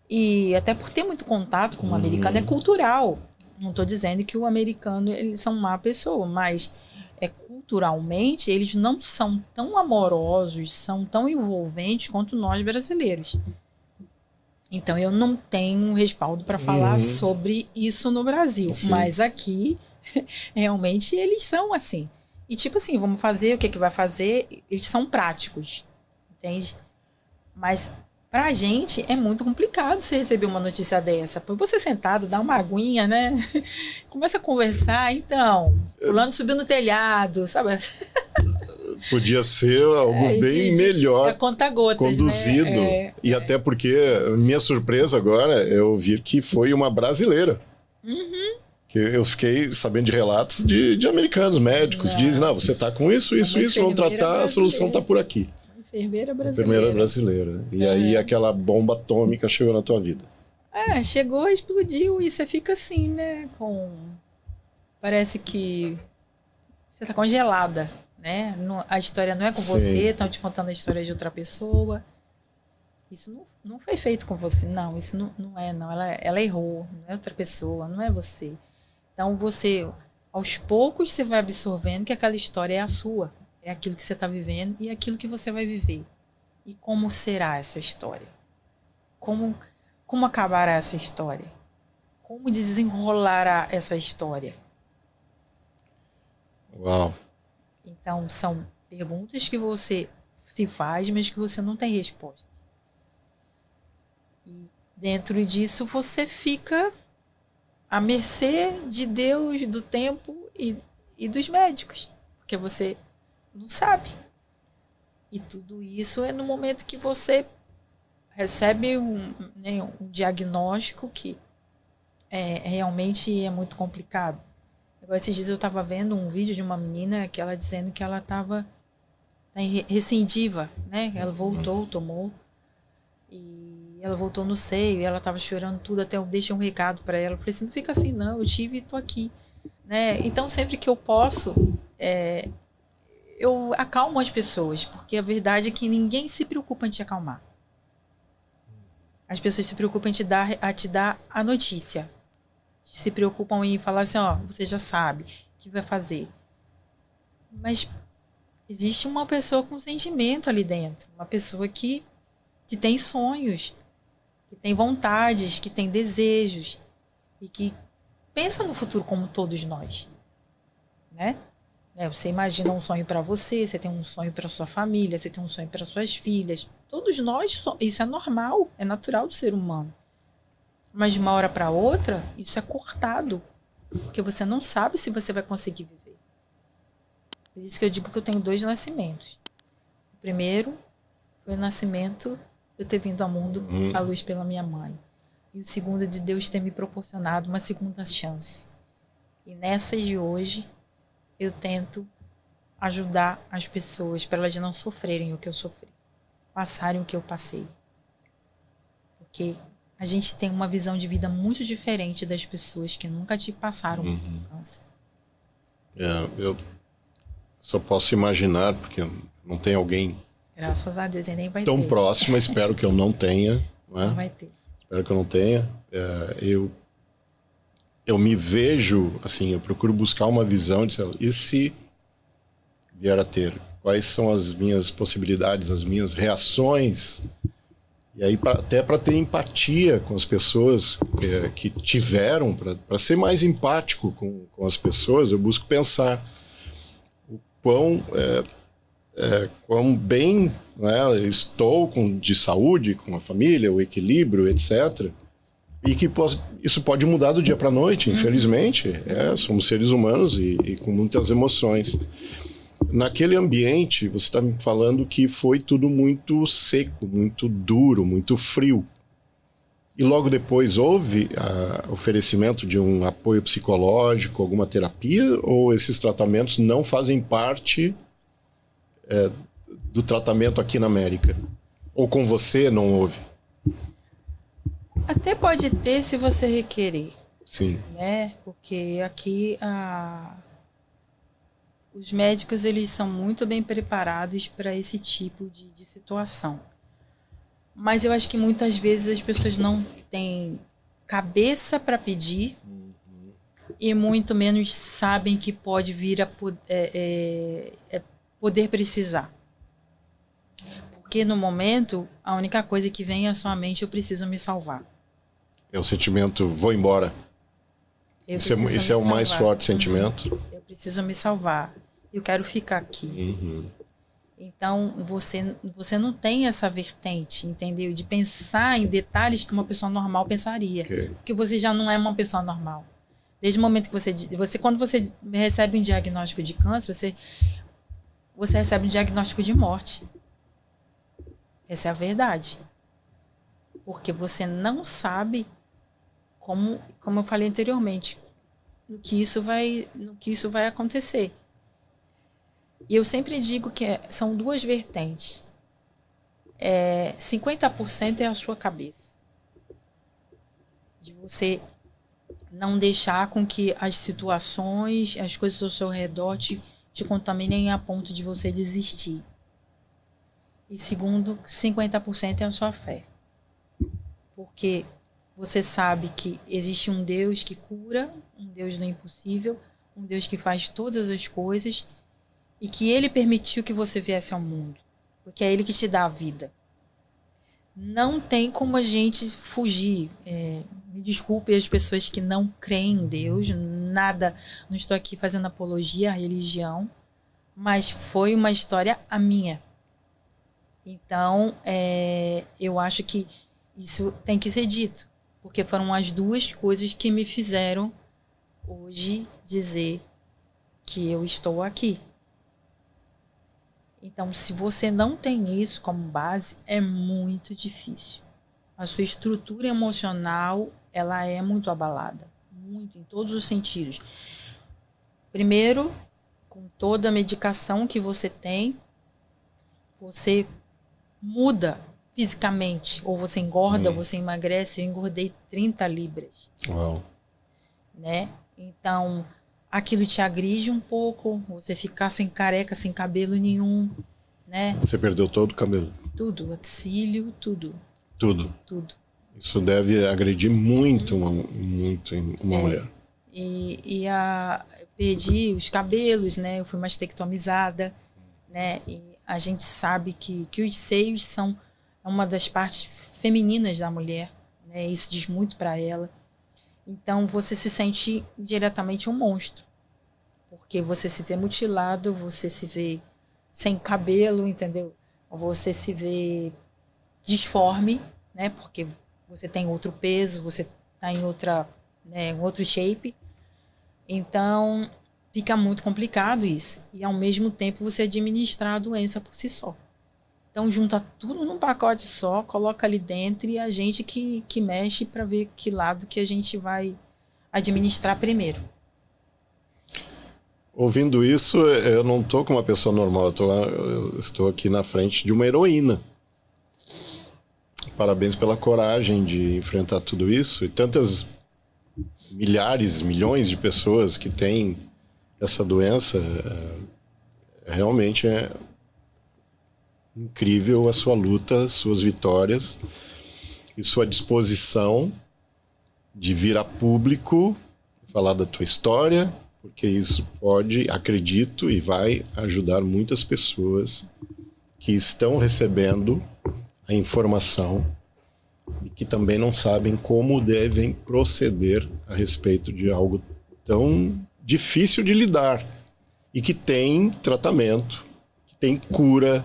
E até por ter muito contato com o americano, é cultural. Não estou dizendo que o americano, eles são má pessoa, mas culturalmente, eles não são tão amorosos, são tão envolventes quanto nós brasileiros. Então, eu não tenho respaldo para falar sobre isso no Brasil. Sim. Mas aqui, realmente, eles são assim. E tipo assim, vamos fazer, o que vai fazer? Eles são práticos, entende? Mas pra gente é muito complicado você receber uma notícia dessa. Põe você sentado, dá uma aguinha, né? Começa a conversar, então, fulano subiu no telhado, sabe? Podia ser algo bem melhor conta-gotas, conduzido. Né? E até porque, minha surpresa agora, eu vi que foi uma brasileira. Que eu fiquei sabendo de relatos de americanos, médicos, dizem, não, você tá com isso, vamos tratar, brasileira. A solução tá por aqui. Enfermeira brasileira. Enfermeira brasileira. E aí aquela bomba atômica chegou na tua vida. Chegou, explodiu e você fica assim, né? Parece que você tá congelada. Né? A história não é com você, estão te contando a história de outra pessoa. Isso não foi feito com você, não. Isso não é, não. Ela errou, não é outra pessoa, não é você. Então você, aos poucos, você vai absorvendo que aquela história é a sua, é aquilo que você está vivendo e é aquilo que você vai viver. E como será essa história? Como acabará essa história? Como desenrolará essa história? Uau! Então, são perguntas que você se faz, mas que você não tem resposta. dentro disso você fica à mercê de Deus, do tempo e dos médicos, porque você não sabe. E tudo isso é no momento que você recebe um diagnóstico que realmente é muito complicado. Agora, esses dias eu estava vendo um vídeo de uma menina que ela dizendo que ela estava recidiva, né? Ela voltou, tomou, e ela voltou no seio, e ela estava chorando tudo, até eu deixei um recado para ela. Eu falei assim, não fica assim não, eu tive e tô aqui, né? Então, sempre que eu posso, eu acalmo as pessoas, porque a verdade é que ninguém se preocupa em te acalmar. As pessoas se preocupam em te dar a notícia. Se preocupam em falar assim, ó, você já sabe o que vai fazer. Mas existe uma pessoa com sentimento ali dentro. Uma pessoa que tem sonhos, que tem vontades, que tem desejos. E que pensa no futuro como todos nós. Né? Você imagina um sonho para você, você tem um sonho para sua família, você tem um sonho para suas filhas. Todos nós, isso é normal, é natural do ser humano. Mas de uma hora para outra, isso é cortado. Porque você não sabe se você vai conseguir viver. Por isso que eu digo que eu tenho 2 nascimentos. O primeiro foi o nascimento de eu ter vindo ao mundo à luz pela minha mãe. E o segundo de Deus ter me proporcionado uma segunda chance. E nessas de hoje, eu tento ajudar as pessoas para elas não sofrerem o que eu sofri. Passarem o que eu passei. Porque a gente tem uma visão de vida muito diferente das pessoas que nunca te passaram por câncer. Eu só posso imaginar, porque não tem alguém Graças a Deus, e nem vai tão ter. próximo, espero que eu não tenha. Né? Não vai ter. Espero que eu não tenha. Eu me vejo, assim, eu procuro buscar uma visão de, e se vier a ter? Quais são as minhas possibilidades, as minhas reações? E aí, até para ter empatia com as pessoas que tiveram, para ser mais empático com as pessoas, eu busco pensar o quão bem, né, estou de saúde, com a família, o equilíbrio, etc. E que isso pode mudar do dia para a noite, infelizmente. Somos seres humanos e com muitas emoções. Naquele ambiente, você está me falando que foi tudo muito seco, muito duro, muito frio. E logo depois houve oferecimento de um apoio psicológico, alguma terapia, ou esses tratamentos não fazem parte do tratamento aqui na América? Ou com você não houve? Até pode ter se você requerer. Sim. Né? Porque aqui os médicos eles são muito bem preparados para esse tipo de situação. Mas eu acho que muitas vezes as pessoas não têm cabeça para pedir e muito menos sabem que pode vir a poder precisar. Porque no momento, a única coisa que vem à sua mente, eu preciso me salvar. É o sentimento, vou embora. Esse é o mais forte sentimento. Eu preciso me salvar. Eu quero ficar aqui. Então, você não tem essa vertente, entendeu? De pensar em detalhes que uma pessoa normal pensaria. Okay. Porque você já não é uma pessoa normal. Desde o momento que quando você recebe um diagnóstico de câncer, você recebe um diagnóstico de morte. Essa é a verdade. Porque você não sabe, como eu falei anteriormente, no que isso vai acontecer. E eu sempre digo que são 2 vertentes. 50% é a sua cabeça. De você não deixar com que as situações, as coisas ao seu redor te contaminem a ponto de você desistir. E segundo, 50% é a sua fé. Porque você sabe que existe um Deus que cura, um Deus do impossível, um Deus que faz todas as coisas e que Ele permitiu que você viesse ao mundo. Porque é Ele que te dá a vida. Não tem como a gente fugir. Me desculpe as pessoas que não creem em Deus, nada, não estou aqui fazendo apologia à religião, mas foi uma história a minha. Então, eu acho que Isso tem que ser dito, porque foram as duas coisas que me fizeram hoje dizer que eu estou aqui. Então, se você não tem isso como base, é muito difícil. A sua estrutura emocional, ela é muito abalada, muito, em todos os sentidos. Primeiro, com toda a medicação que você tem, você muda fisicamente, ou você engorda, ou você emagrece. Eu engordei 30 libras. Uau. Né? Então, aquilo te agride um pouco, você ficar sem careca, sem cabelo nenhum, né? Você perdeu todo o cabelo? Tudo, cílio, tudo. Tudo. Tudo. Isso deve agredir muito uma mulher. Eu perdi os cabelos, né? Eu fui mastectomizada, né? E a gente sabe que os seios são uma das partes femininas da mulher, né? Isso diz muito para ela. Então você se sente diretamente um monstro, porque você se vê mutilado, você se vê sem cabelo, entendeu? Você se vê disforme, né? Porque você tem outro peso, você está em outra, né, outro shape. Então fica muito complicado isso. E ao mesmo tempo você administrar a doença por si só. Então junta tudo num pacote só, coloca ali dentro e a gente que mexe para ver que lado que a gente vai administrar primeiro. Ouvindo isso, eu não estou com uma pessoa normal, eu estou aqui na frente de uma heroína. Parabéns pela coragem de enfrentar tudo isso e tantas milhares, milhões de pessoas que têm essa doença. Realmente é incrível a sua luta, suas vitórias e sua disposição de vir a público, falar da tua história, porque isso pode, acredito, e vai ajudar muitas pessoas que estão recebendo a informação e que também não sabem como devem proceder a respeito de algo tão difícil de lidar e que tem tratamento, que tem cura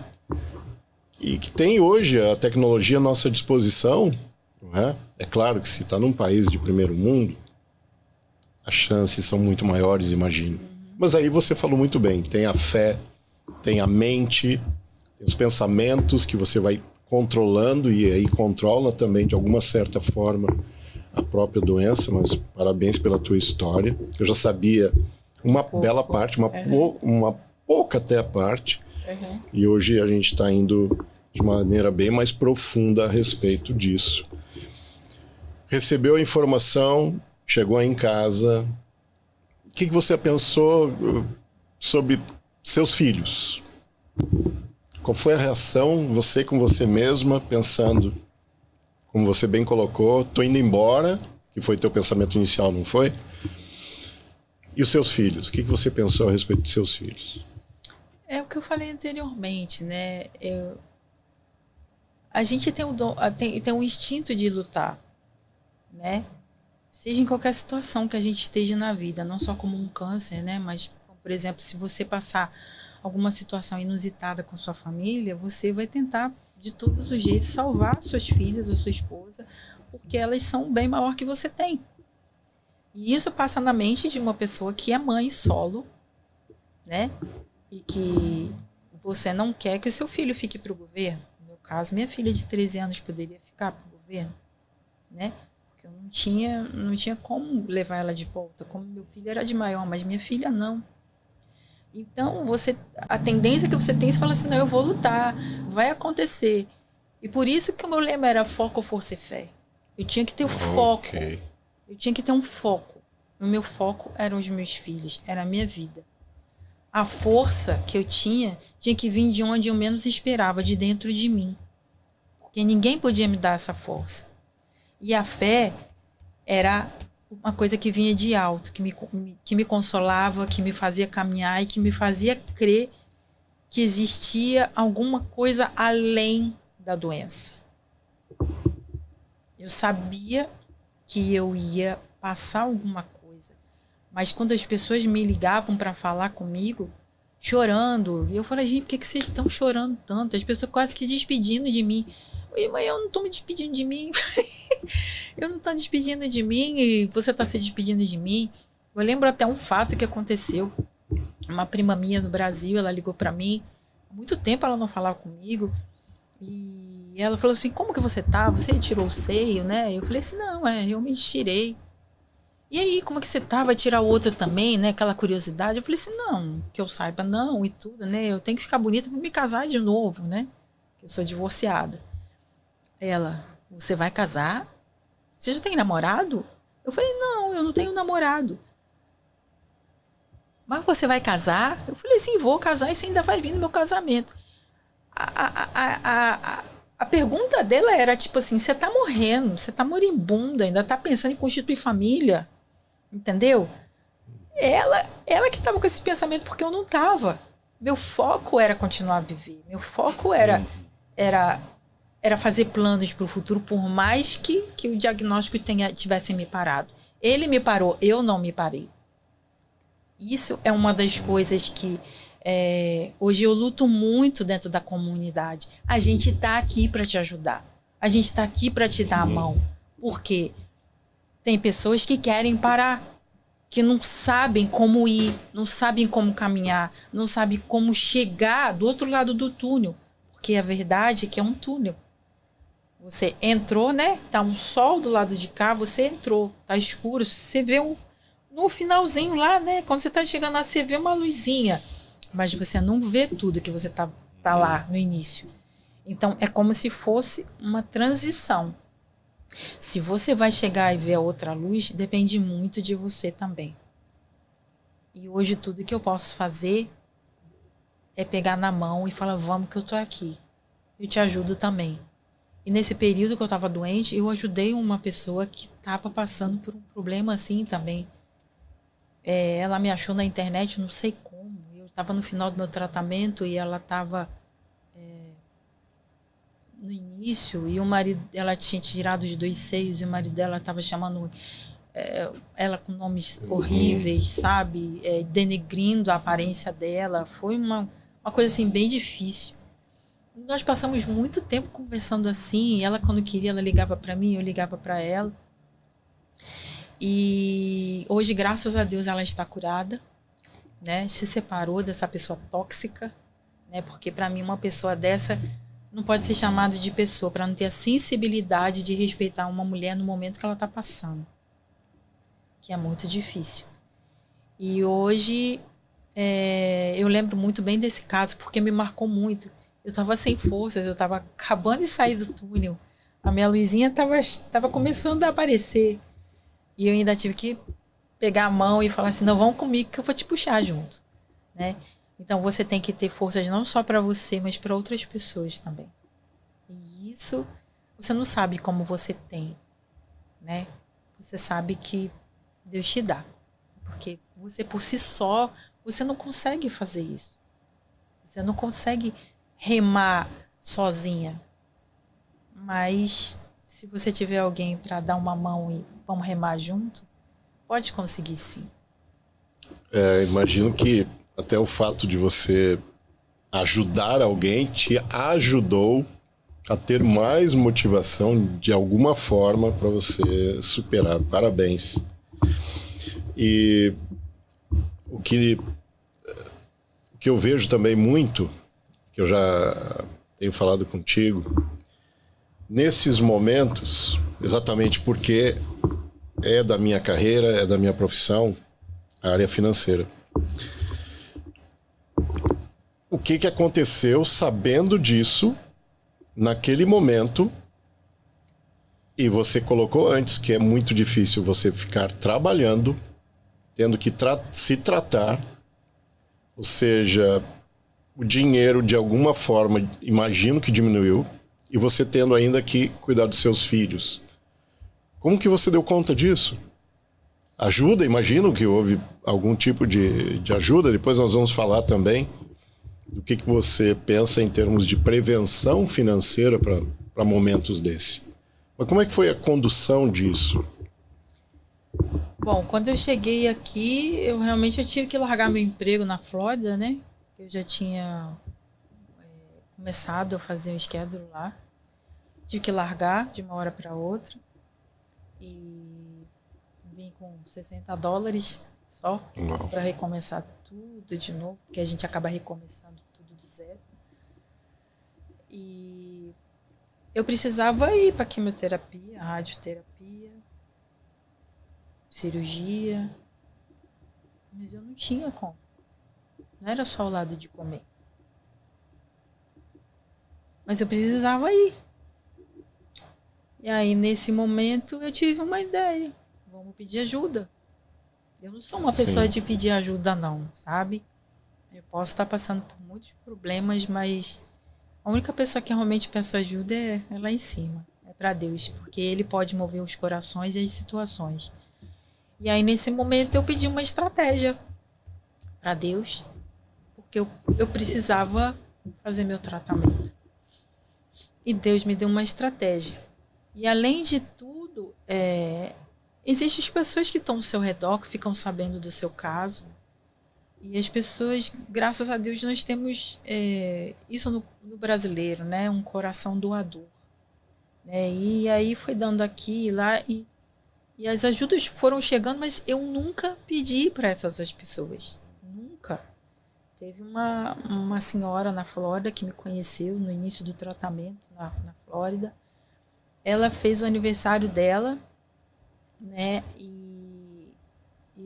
e que tem hoje a tecnologia à nossa disposição, não é? É claro que se está num país de primeiro mundo, as chances são muito maiores, imagino. Mas aí você falou muito bem, tem a fé, tem a mente, tem os pensamentos que você vai controlando e aí controla também de alguma certa forma a própria doença, mas parabéns pela tua história. Eu já sabia uma bela parte, uma pouca até a parte, e hoje a gente está indo de maneira bem mais profunda a respeito disso. Recebeu a informação, chegou em casa, o que você pensou sobre seus filhos? Qual foi a reação, você com você mesma, pensando, como você bem colocou, tô indo embora, que foi teu pensamento inicial, não foi? E os seus filhos? O que você pensou a respeito de seus filhos? É o que eu falei anteriormente, né? A gente tem um instinto de lutar, né? Seja em qualquer situação que a gente esteja na vida, não só como um câncer, né? Mas, por exemplo, se você passar alguma situação inusitada com sua família, você vai tentar, de todos os jeitos, salvar suas filhas ou sua esposa, porque elas são bem maior que você tem. E isso passa na mente de uma pessoa que é mãe solo, né? E que você não quer que o seu filho fique para o governo. No meu caso, minha filha de 13 anos poderia ficar para o governo, né? Porque eu não tinha como levar ela de volta. Como meu filho era de maior, mas minha filha não. Então, a tendência que você tem é falar assim, não, eu vou lutar, vai acontecer. E por isso que o meu lema era foco, força e fé. Eu tinha que ter foco. Eu tinha que ter um foco. O meu foco eram os meus filhos, era a minha vida. A força que eu tinha que vir de onde eu menos esperava, de dentro de mim. Porque ninguém podia me dar essa força. E a fé era uma coisa que vinha de alto, que me consolava, que me fazia caminhar e que me fazia crer que existia alguma coisa além da doença. Eu sabia que eu ia passar alguma coisa, mas quando as pessoas me ligavam para falar comigo, chorando, e eu falei, gente, por que vocês estão chorando tanto? As pessoas quase que despedindo de mim. Oi, mãe, eu não tô me despedindo de mim. Eu não tô despedindo de mim e você tá se despedindo de mim. Eu lembro até um fato que aconteceu. Uma prima minha no Brasil, ela ligou pra mim. Há muito tempo ela não falava comigo. E ela falou assim, como que você tá? Você tirou o seio, né? Eu falei assim, não, eu me tirei. E aí, como que você tá? Vai tirar outro também, né? Aquela curiosidade. Eu falei assim, não, que eu saiba não e tudo, né? Eu tenho que ficar bonita pra me casar de novo, né? Eu sou divorciada. Ela, você vai casar? Você já tem namorado? Eu falei, não, eu não tenho namorado. Mas você vai casar? Eu falei assim, vou casar e você ainda vai vir no meu casamento. A pergunta dela era tipo assim, você tá morrendo, você tá moribunda, ainda tá pensando em constituir família, entendeu? Ela que tava com esse pensamento porque eu não tava. Meu foco era continuar a viver, meu foco era fazer planos para o futuro, por mais que o diagnóstico tivesse me parado. Ele me parou, eu não me parei. Isso é uma das coisas que hoje eu luto muito dentro da comunidade. A gente está aqui para te ajudar. A gente está aqui para te dar a mão. Porque tem pessoas que querem parar, que não sabem como ir, não sabem como caminhar, não sabem como chegar do outro lado do túnel. Porque a verdade é que é um túnel. Você entrou, né? Tá um sol do lado de cá, você entrou. Tá escuro. Você vê no finalzinho lá, né? Quando você tá chegando lá, você vê uma luzinha. Mas você não vê tudo que você tá lá no início. Então, é como se fosse uma transição. Se você vai chegar e ver a outra luz, depende muito de você também. E hoje tudo que eu posso fazer é pegar na mão e falar, vamos que eu tô aqui. Eu te ajudo também. E nesse período que eu estava doente, eu ajudei uma pessoa que estava passando por um problema assim também. Ela me achou na internet, não sei como. Eu estava no final do meu tratamento e ela estava no início. E o marido, ela tinha tirado os 2 seios e o marido dela estava chamando ela com nomes horríveis, sabe? Denegrindo a aparência dela. Foi uma coisa assim bem difícil. Nós passamos muito tempo conversando assim. Ela, quando queria, ela ligava para mim, eu ligava para ela. E hoje, graças a Deus, ela está curada, né? Se separou dessa pessoa tóxica, né? Porque para mim uma pessoa dessa não pode ser chamada de pessoa, para não ter a sensibilidade de respeitar uma mulher no momento que ela está passando, que é muito difícil. E hoje eu lembro muito bem desse caso porque me marcou muito. Eu estava sem forças, eu estava acabando de sair do túnel. A minha luzinha estava começando a aparecer. E eu ainda tive que pegar a mão e falar assim, não, vamos comigo que eu vou te puxar junto. Né? Então você tem que ter forças não só para você, mas para outras pessoas também. E isso você não sabe como você tem. Né? Você sabe que Deus te dá. Porque você por si só, você não consegue fazer isso. Você não consegue remar sozinha. Mas se você tiver alguém para dar uma mão e vamos remar junto, pode conseguir sim. Imagino que até o fato de você ajudar alguém te ajudou a ter mais motivação de alguma forma para você superar. Parabéns. E o que eu vejo também muito, que eu já tenho falado contigo, nesses momentos, exatamente porque é da minha carreira, é da minha profissão, a área financeira. O que aconteceu sabendo disso, naquele momento, e você colocou antes que é muito difícil você ficar trabalhando, tendo que se tratar, ou seja, o dinheiro de alguma forma, imagino que diminuiu, e você tendo ainda que cuidar dos seus filhos. Como que você deu conta disso? Ajuda, imagino que houve algum tipo de ajuda, depois nós vamos falar também do que você pensa em termos de prevenção financeira para momentos desse. Mas como é que foi a condução disso? Bom, quando eu cheguei aqui, eu tive que largar meu emprego na Flórida, né? Eu já tinha começado a fazer um schedule lá. tive que largar de uma hora para outra. E vim com $60 só para recomeçar tudo de novo, porque a gente acaba recomeçando tudo do zero. E eu precisava ir para quimioterapia, radioterapia, cirurgia, mas eu não tinha como. Não era só o lado de comer. Mas eu precisava ir. E aí, nesse momento, eu tive uma ideia. Vamos pedir ajuda. Eu não sou uma pessoa de pedir ajuda, não, sabe? Eu posso estar passando por muitos problemas, mas a única pessoa que realmente peço ajuda é lá em cima. É para Deus, porque Ele pode mover os corações e as situações. E aí, nesse momento, eu pedi uma estratégia para Deus, porque eu precisava fazer meu tratamento. E Deus me deu uma estratégia. E além de tudo, existem as pessoas que estão ao seu redor, que ficam sabendo do seu caso. E as pessoas, graças a Deus, nós temos isso no brasileiro, né? Um coração doador. Né? E aí foi dando aqui e lá, e as ajudas foram chegando, mas eu nunca pedi para essas pessoas. Nunca. Teve uma senhora na Flórida que me conheceu no início do tratamento na Flórida. Ela fez o aniversário dela, né? E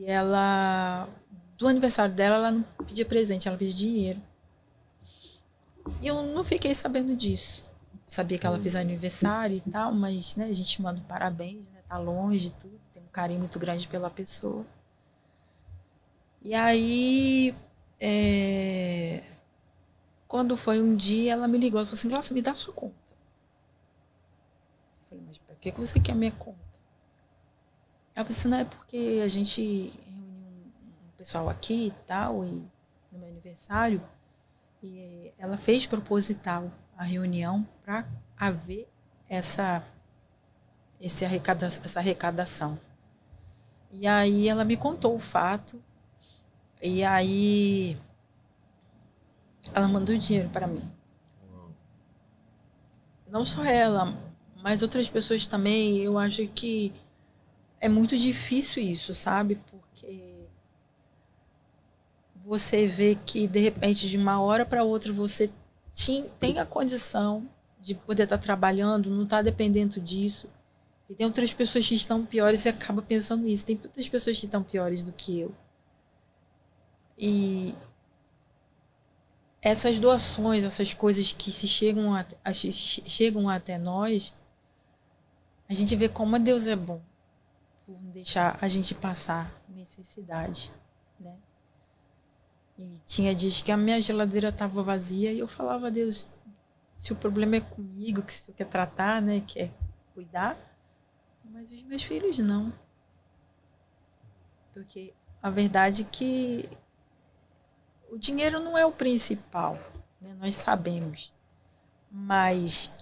ela, do aniversário dela, ela não pedia presente, ela pedia dinheiro. E eu não fiquei sabendo disso. Sabia que ela fez aniversário e tal, mas, né, a gente manda um parabéns, né? Tá longe e tudo, tem um carinho muito grande pela pessoa. E aí, quando foi um dia, ela me ligou e falou assim: Glaucia, me dá sua conta. Eu falei: mas para que você quer a minha conta? Ela falou assim: não, é porque a gente reuniu um pessoal aqui e tal, e no meu aniversário, e ela fez proposital a reunião para haver essa arrecadação. E aí ela me contou o fato, e aí ela mandou dinheiro para mim. Não só ela, mas outras pessoas também. Eu acho que é muito difícil isso, sabe? Porque você vê que, de repente, de uma hora para outra, você tem a condição de poder estar trabalhando, não está dependendo disso. E tem outras pessoas que estão piores e acaba pensando isso. Tem muitas pessoas que estão piores do que eu. E essas doações, essas coisas que chegam até nós, a gente vê como Deus é bom por deixar a gente passar necessidade, né? E tinha dias que a minha geladeira estava vazia e eu falava: Deus, se o problema é comigo, que você quer tratar, né, quer cuidar, mas os meus filhos não. Porque a verdade é que o dinheiro não é o principal, né? Nós sabemos, mas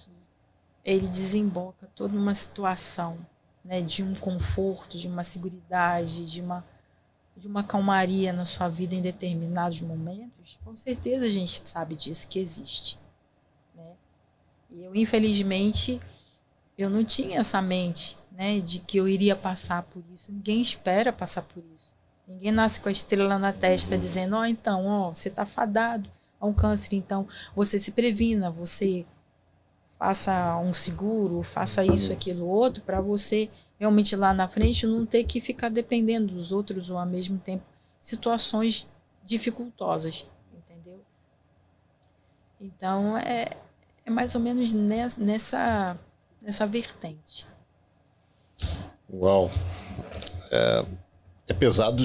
ele desemboca toda uma situação, né, de um conforto, de uma seguridade, de uma calmaria na sua vida em determinados momentos. Com certeza a gente sabe disso, que existe, né? E eu, infelizmente, eu não tinha essa mente, né, de que eu iria passar por isso. Ninguém espera passar por isso. Ninguém nasce com a estrela na testa dizendo: então, você está fadado a um câncer, então você se previna, você faça um seguro, faça isso, aquilo, outro, para você realmente lá na frente não ter que ficar dependendo dos outros ou ao mesmo tempo situações dificultosas, entendeu? Então é mais ou menos nessa vertente. Uau! É pesado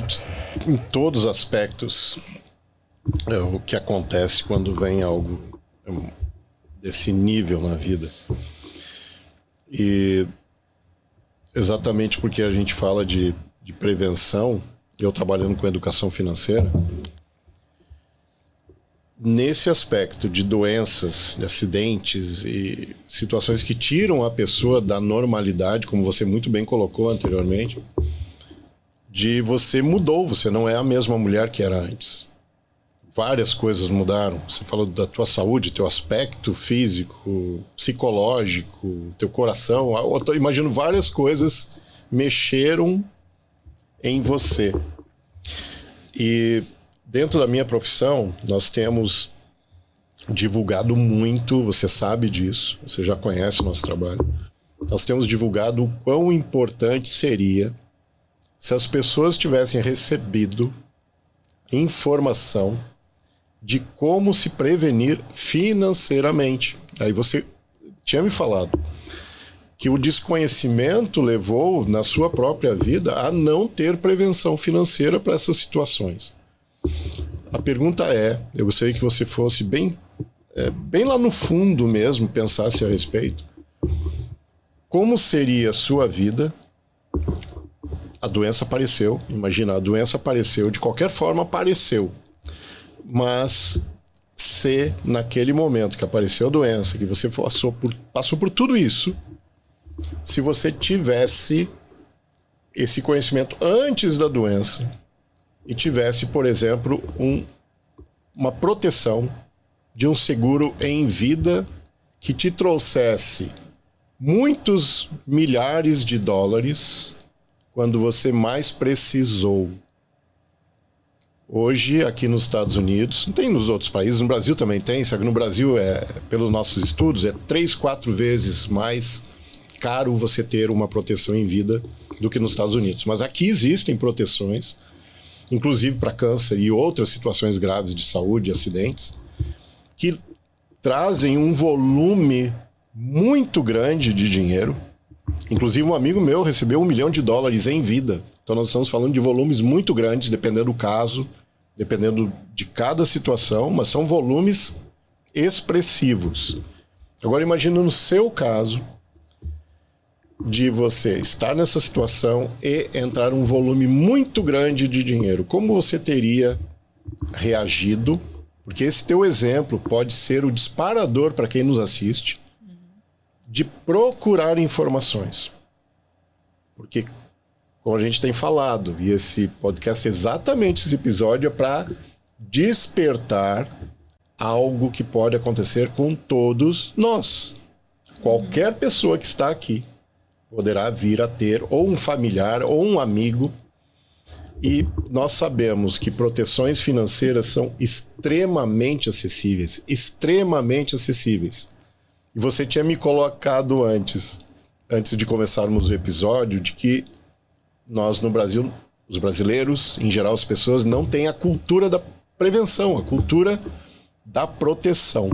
em todos os aspectos o que acontece quando vem algo desse nível na vida. E exatamente porque a gente fala de prevenção, eu trabalhando com educação financeira, nesse aspecto de doenças, de acidentes e situações que tiram a pessoa da normalidade, como você muito bem colocou anteriormente, de você mudou, você não é a mesma mulher que era antes. várias coisas mudaram. Você falou da tua saúde, teu aspecto físico, psicológico, teu coração. Eu imagino várias coisas mexeram em você. E dentro da minha profissão, nós temos divulgado muito, você sabe disso, você já conhece o nosso trabalho. Nós temos divulgado o quão importante seria se as pessoas tivessem recebido informação de como se prevenir financeiramente. Aí você tinha me falado que o desconhecimento levou, na sua própria vida, a não ter prevenção financeira para essas situações. A pergunta é, eu gostaria que você fosse bem lá no fundo mesmo, pensasse a respeito. Como seria a sua vida? A doença apareceu, imagina, a doença apareceu, de qualquer forma apareceu. Mas se naquele momento que apareceu a doença, que você passou por tudo isso, se você tivesse esse conhecimento antes da doença e tivesse, por exemplo, uma proteção de um seguro em vida que te trouxesse muitos milhares de dólares quando você mais precisou. Hoje, aqui nos Estados Unidos, não tem nos outros países, no Brasil também tem, só que no Brasil, pelos nossos estudos, é 3, 4 vezes mais caro você ter uma proteção em vida do que nos Estados Unidos. Mas aqui existem proteções, inclusive para câncer e outras situações graves de saúde, acidentes, que trazem um volume muito grande de dinheiro. Inclusive um amigo meu recebeu $1 milhão em vida. Então nós estamos falando de volumes muito grandes, dependendo do caso, dependendo de cada situação, mas são volumes expressivos. Agora imagina no seu caso, de você estar nessa situação e entrar um volume muito grande de dinheiro. Como você teria reagido? Porque esse teu exemplo pode ser o disparador para quem nos assiste de procurar informações. Porque, como a gente tem falado, e esse podcast, exatamente esse episódio, é para despertar algo que pode acontecer com todos nós. Qualquer pessoa que está aqui poderá vir a ter ou um familiar ou um amigo. E nós sabemos que proteções financeiras são extremamente acessíveis. Extremamente acessíveis. E você tinha me colocado antes de começarmos o episódio, de que nós no Brasil, os brasileiros, em geral as pessoas, não têm a cultura da prevenção, a cultura da proteção.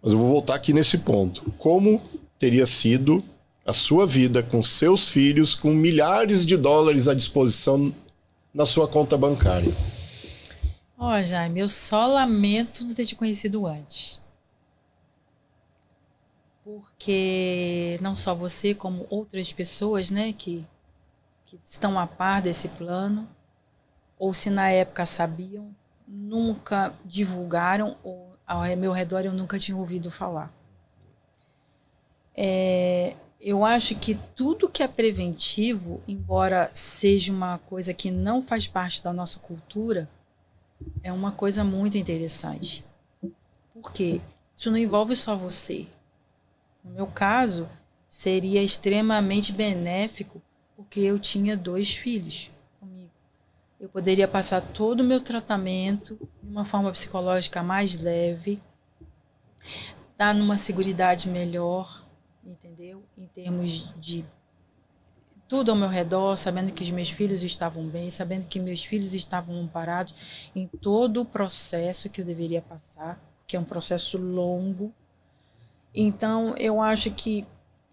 Mas eu vou voltar aqui nesse ponto. Como teria sido a sua vida com seus filhos, com milhares de dólares à disposição na sua conta bancária? Jaime, eu só lamento não ter te conhecido antes. Porque não só você, como outras pessoas, né, que estão a par desse plano, ou se na época sabiam, nunca divulgaram, ou ao meu redor eu nunca tinha ouvido falar. Eu acho que tudo que é preventivo, embora seja uma coisa que não faz parte da nossa cultura, é uma coisa muito interessante. Por quê? Isso não envolve só você. No meu caso, seria extremamente benéfico, porque eu tinha 2 filhos comigo. Eu poderia passar todo o meu tratamento de uma forma psicológica mais leve, estar numa seguridade melhor, entendeu? Em termos de tudo ao meu redor, sabendo que os meus filhos estavam bem, sabendo que meus filhos estavam amparados em todo o processo que eu deveria passar, que é um processo longo. Então, eu acho que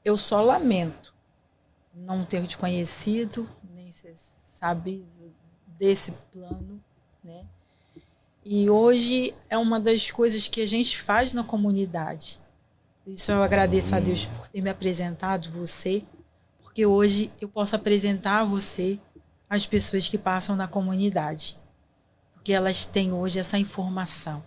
eu só lamento não ter te conhecido, nem ser sabido desse plano, né? E hoje é uma das coisas que a gente faz na comunidade. Isso eu agradeço a Deus por ter me apresentado você, porque hoje eu posso apresentar a você as pessoas que passam na comunidade, porque elas têm hoje essa informação,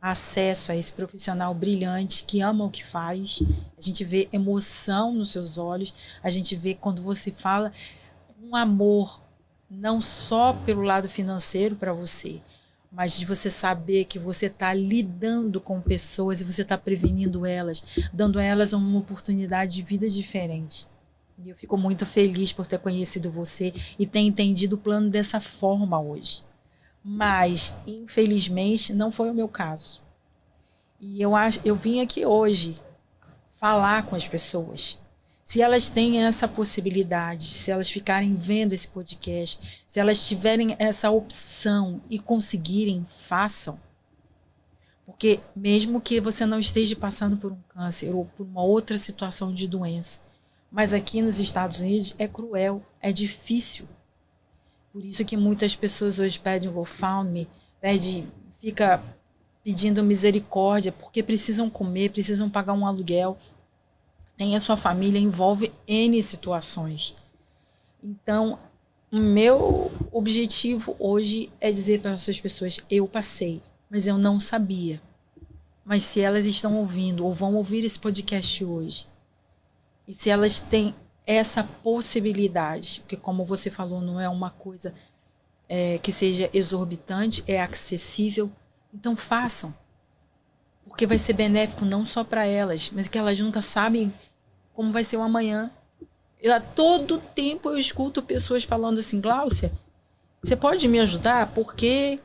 acesso a esse profissional brilhante que ama o que faz. A gente vê emoção nos seus olhos, a gente vê quando você fala um amor, não só pelo lado financeiro para você, mas de você saber que você está lidando com pessoas e você está prevenindo elas, dando a elas uma oportunidade de vida diferente. E eu fico muito feliz por ter conhecido você e ter entendido o plano dessa forma hoje. Mas, infelizmente, não foi o meu caso. E eu vim aqui hoje falar com as pessoas. Se elas têm essa possibilidade, se elas ficarem vendo esse podcast, se elas tiverem essa opção e conseguirem, façam. Porque mesmo que você não esteja passando por um câncer ou por uma outra situação de doença, mas aqui nos Estados Unidos é cruel, é difícil. Por isso que muitas pessoas hoje pedem o GoFundMe, fica pedindo misericórdia, porque precisam comer, precisam pagar um aluguel. Tem a sua família, envolve N situações. Então, o meu objetivo hoje é dizer para essas pessoas, eu passei, mas eu não sabia. Mas se elas estão ouvindo ou vão ouvir esse podcast hoje, e se elas têm essa possibilidade, porque como você falou, não é uma coisa que seja exorbitante, é acessível, então façam. Porque vai ser benéfico não só para elas, mas que elas nunca sabem como vai ser o amanhã. A todo tempo eu escuto pessoas falando assim, Gláucia, você pode me ajudar? Porque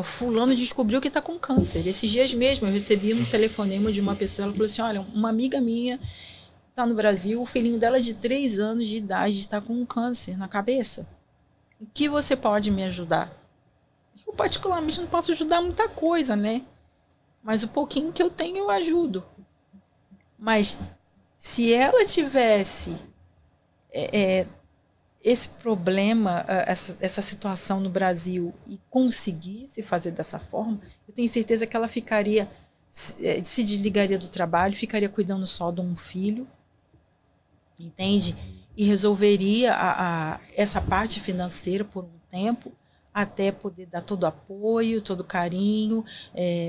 fulano descobriu que está com câncer. Esses dias mesmo eu recebi um telefonema de uma pessoa, ela falou assim, olha, uma amiga minha está no Brasil, o filhinho dela de 3 anos de idade está com um câncer na cabeça. O que você pode me ajudar? Eu particularmente não posso ajudar muita coisa, né? Mas o pouquinho que eu tenho eu ajudo. Mas se ela tivesse esse problema, essa situação no Brasil e conseguisse fazer dessa forma, eu tenho certeza que ela se desligaria do trabalho, ficaria cuidando só de um filho, entende? E resolveria essa parte financeira por um tempo, até poder dar todo o apoio, todo o carinho,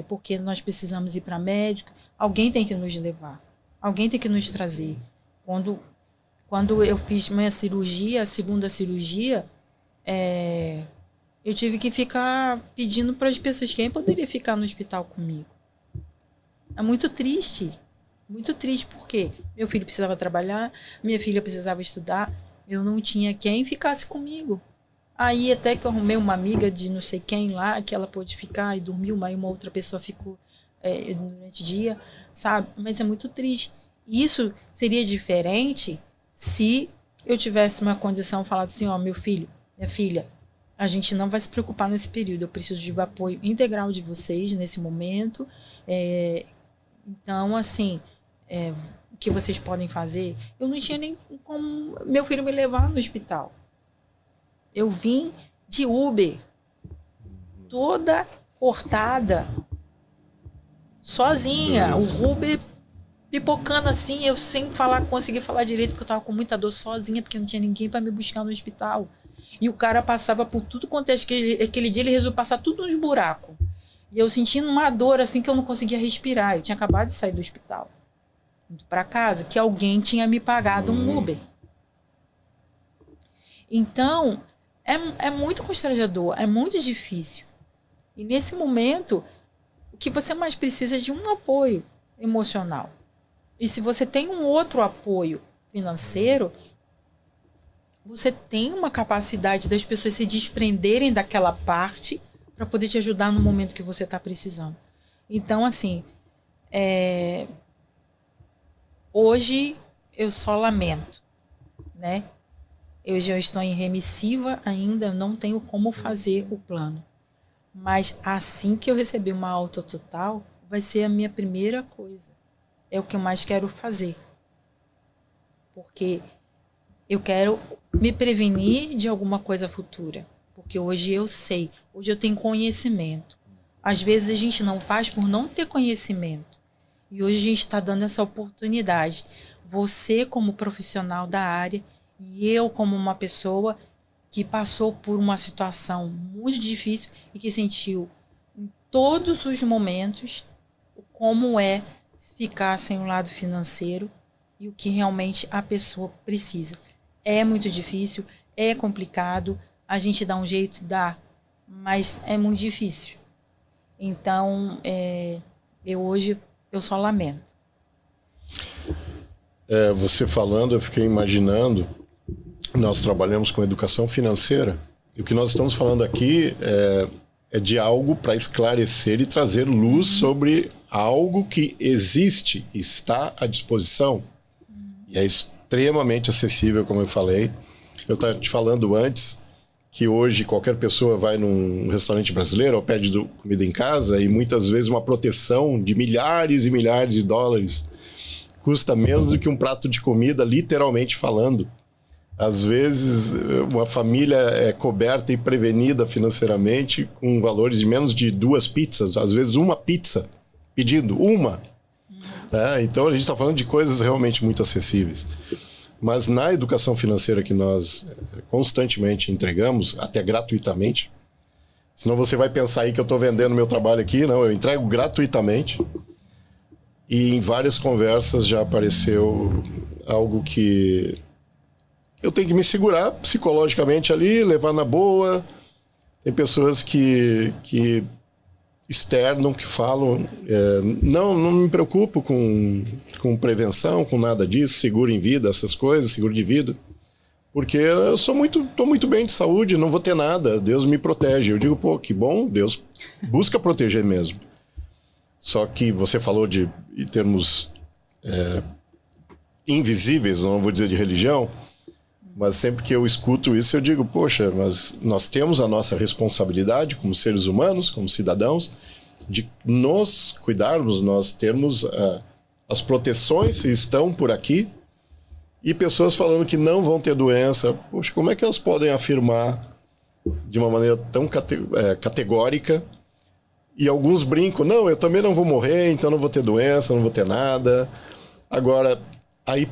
porque nós precisamos ir para médico. Alguém tem que nos levar, alguém tem que nos trazer. Quando eu fiz minha cirurgia, a segunda cirurgia, eu tive que ficar pedindo para as pessoas quem poderia ficar no hospital comigo. É muito triste porque meu filho precisava trabalhar, minha filha precisava estudar, eu não tinha quem ficasse comigo. Aí até que eu arrumei uma amiga de não sei quem lá, que ela pôde ficar e dormiu, aí uma outra pessoa ficou durante o dia, sabe? Mas é muito triste. Isso seria diferente se eu tivesse uma condição, falado assim, ó, meu filho, minha filha, a gente não vai se preocupar nesse período, eu preciso de apoio integral de vocês nesse momento, então, assim, o que vocês podem fazer? Eu não tinha nem como meu filho me levar no hospital. Eu vim de Uber, toda cortada, sozinha, o Uber pipocando assim, eu sem conseguir falar direito, porque eu tava com muita dor sozinha, porque não tinha ninguém para me buscar no hospital. E o cara passava por tudo quanto aquele dia ele resolveu passar tudo nos buracos. E eu sentindo uma dor assim que eu não conseguia respirar. Eu tinha acabado de sair do hospital, indo para casa, que alguém tinha me pagado um Uber. Então, é muito constrangedor, é muito difícil. E nesse momento, o que você mais precisa é de um apoio emocional. E se você tem um outro apoio financeiro, você tem uma capacidade das pessoas se desprenderem daquela parte para poder te ajudar no momento que você está precisando. Então, assim, hoje eu só lamento, né? Eu já estou em remissiva ainda, não tenho como fazer o plano. Mas assim que eu receber uma alta total, vai ser a minha primeira coisa. É o que eu mais quero fazer. Porque eu quero me prevenir de alguma coisa futura. Porque hoje eu sei, hoje eu tenho conhecimento. Às vezes a gente não faz por não ter conhecimento. E hoje a gente está dando essa oportunidade. Você como profissional da área e eu como uma pessoa que passou por uma situação muito difícil e que sentiu em todos os momentos como é ficar sem o lado financeiro e o que realmente a pessoa precisa. É muito difícil, é complicado, a gente dá um jeito, dá, mas é muito difícil. Então, hoje eu só lamento. Você falando, eu fiquei imaginando, nós trabalhamos com educação financeira, e o que nós estamos falando aqui é de algo para esclarecer e trazer luz sobre algo que existe, está à disposição, e é extremamente acessível, como eu falei. Eu estava te falando antes que hoje qualquer pessoa vai num restaurante brasileiro ou pede comida em casa e muitas vezes uma proteção de milhares e milhares de dólares custa menos do que um prato de comida, literalmente falando. Às vezes, uma família é coberta e prevenida financeiramente com valores de menos de 2 pizzas, às vezes uma pizza, pedindo uma. Então, a gente está falando de coisas realmente muito acessíveis. Mas na educação financeira que nós constantemente entregamos, até gratuitamente, senão você vai pensar aí que eu estou vendendo meu trabalho aqui, não, eu entrego gratuitamente. E em várias conversas já apareceu algo que eu tenho que me segurar psicologicamente ali, levar na boa. Tem pessoas que externam, que falam, não me preocupo com prevenção, com nada disso, seguro em vida, essas coisas, seguro de vida, porque eu estou muito bem de saúde, não vou ter nada, Deus me protege. Eu digo, pô, que bom, Deus busca proteger mesmo. Só que você falou em termos invisíveis, não vou dizer de religião, mas sempre que eu escuto isso eu digo, poxa, mas nós temos a nossa responsabilidade como seres humanos, como cidadãos, de nos cuidarmos, nós temos as proteções que estão por aqui, e pessoas falando que não vão ter doença. Poxa, como é que elas podem afirmar de uma maneira tão categórica? E alguns brincam, não, eu também não vou morrer, então não vou ter doença, não vou ter nada. Agora, aí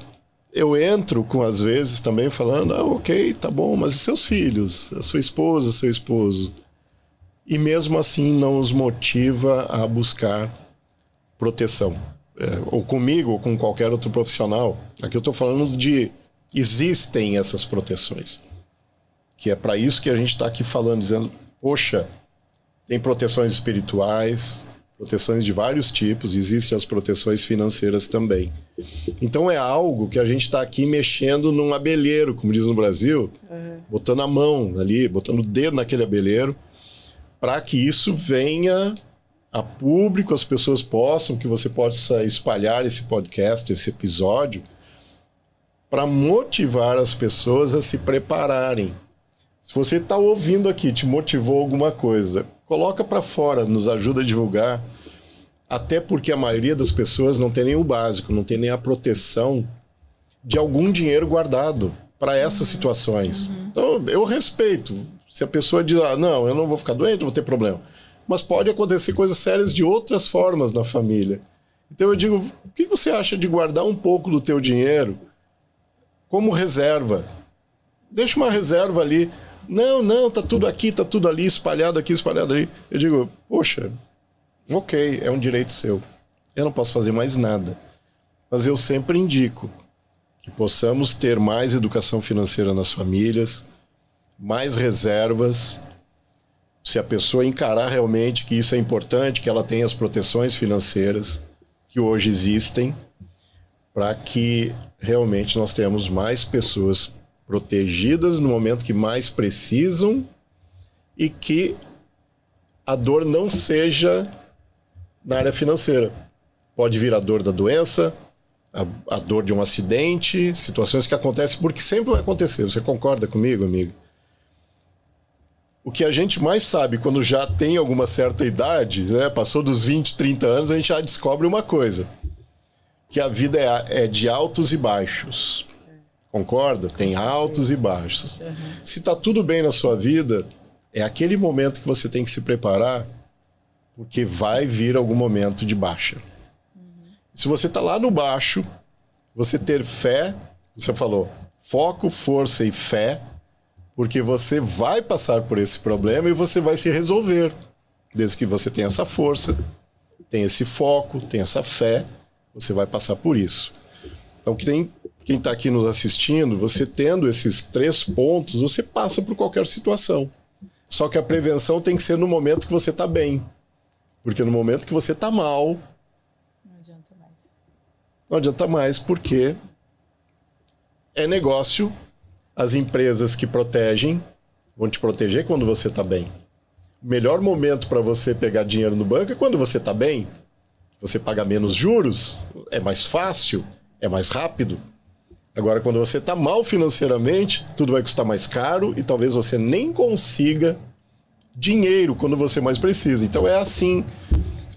eu entro com, às vezes, também falando, ok, tá bom, mas e seus filhos, a sua esposa, seu esposo? E mesmo assim não os motiva a buscar proteção. Ou comigo, ou com qualquer outro profissional. Aqui eu estou falando existem essas proteções. Que é para isso que a gente está aqui falando, dizendo, poxa, tem proteções espirituais, proteções de vários tipos, existem as proteções financeiras também. Então é algo que a gente está aqui mexendo num abelheiro, como diz no Brasil, botando a mão ali, botando o dedo naquele abelheiro, para que isso venha a público, as pessoas possam, que você possa espalhar esse podcast, esse episódio, para motivar as pessoas a se prepararem. Se você está ouvindo aqui, te motivou alguma coisa, coloca para fora, nos ajuda a divulgar, até porque a maioria das pessoas não tem nem o básico, não tem nem a proteção de algum dinheiro guardado para essas situações. Então, eu respeito. Se a pessoa diz, não, eu não vou ficar doente, não vou ter problema. Mas pode acontecer coisas sérias de outras formas na família. Então eu digo, o que você acha de guardar um pouco do teu dinheiro como reserva? Deixa uma reserva ali. Não, tá tudo aqui, tá tudo ali, espalhado aqui, espalhado ali. Eu digo, poxa, ok, é um direito seu. Eu não posso fazer mais nada. Mas eu sempre indico que possamos ter mais educação financeira nas famílias, mais reservas. Se a pessoa encarar realmente que isso é importante, que ela tenha as proteções financeiras que hoje existem, para que realmente nós tenhamos mais pessoas protegidas no momento que mais precisam e que a dor não seja na área financeira. Pode vir a dor da doença, a dor de um acidente, situações que acontecem, porque sempre vai acontecer. Você concorda comigo, amigo? O que a gente mais sabe quando já tem alguma certa idade, né, passou dos 20, 30 anos, a gente já descobre uma coisa, que a vida é de altos e baixos. Concorda? Tem altos e baixos. Se está tudo bem na sua vida, é aquele momento que você tem que se preparar, porque vai vir algum momento de baixa. Se você está lá no baixo, você ter fé, você falou, foco, força e fé, porque você vai passar por esse problema e você vai se resolver. Desde que você tenha essa força, tenha esse foco, tenha essa fé, você vai passar por isso. Então, quem está aqui nos assistindo, você tendo esses 3 pontos, você passa por qualquer situação. Só que a prevenção tem que ser no momento que você está bem. Porque no momento que você está mal, Não adianta mais. não adianta mais, porque é negócio. As empresas que protegem vão te proteger quando você está bem. O melhor momento para você pegar dinheiro no banco é quando você está bem. Você paga menos juros, é mais fácil, é mais rápido. Agora, quando você está mal financeiramente, tudo vai custar mais caro e talvez você nem consiga dinheiro quando você mais precisa. Então é assim,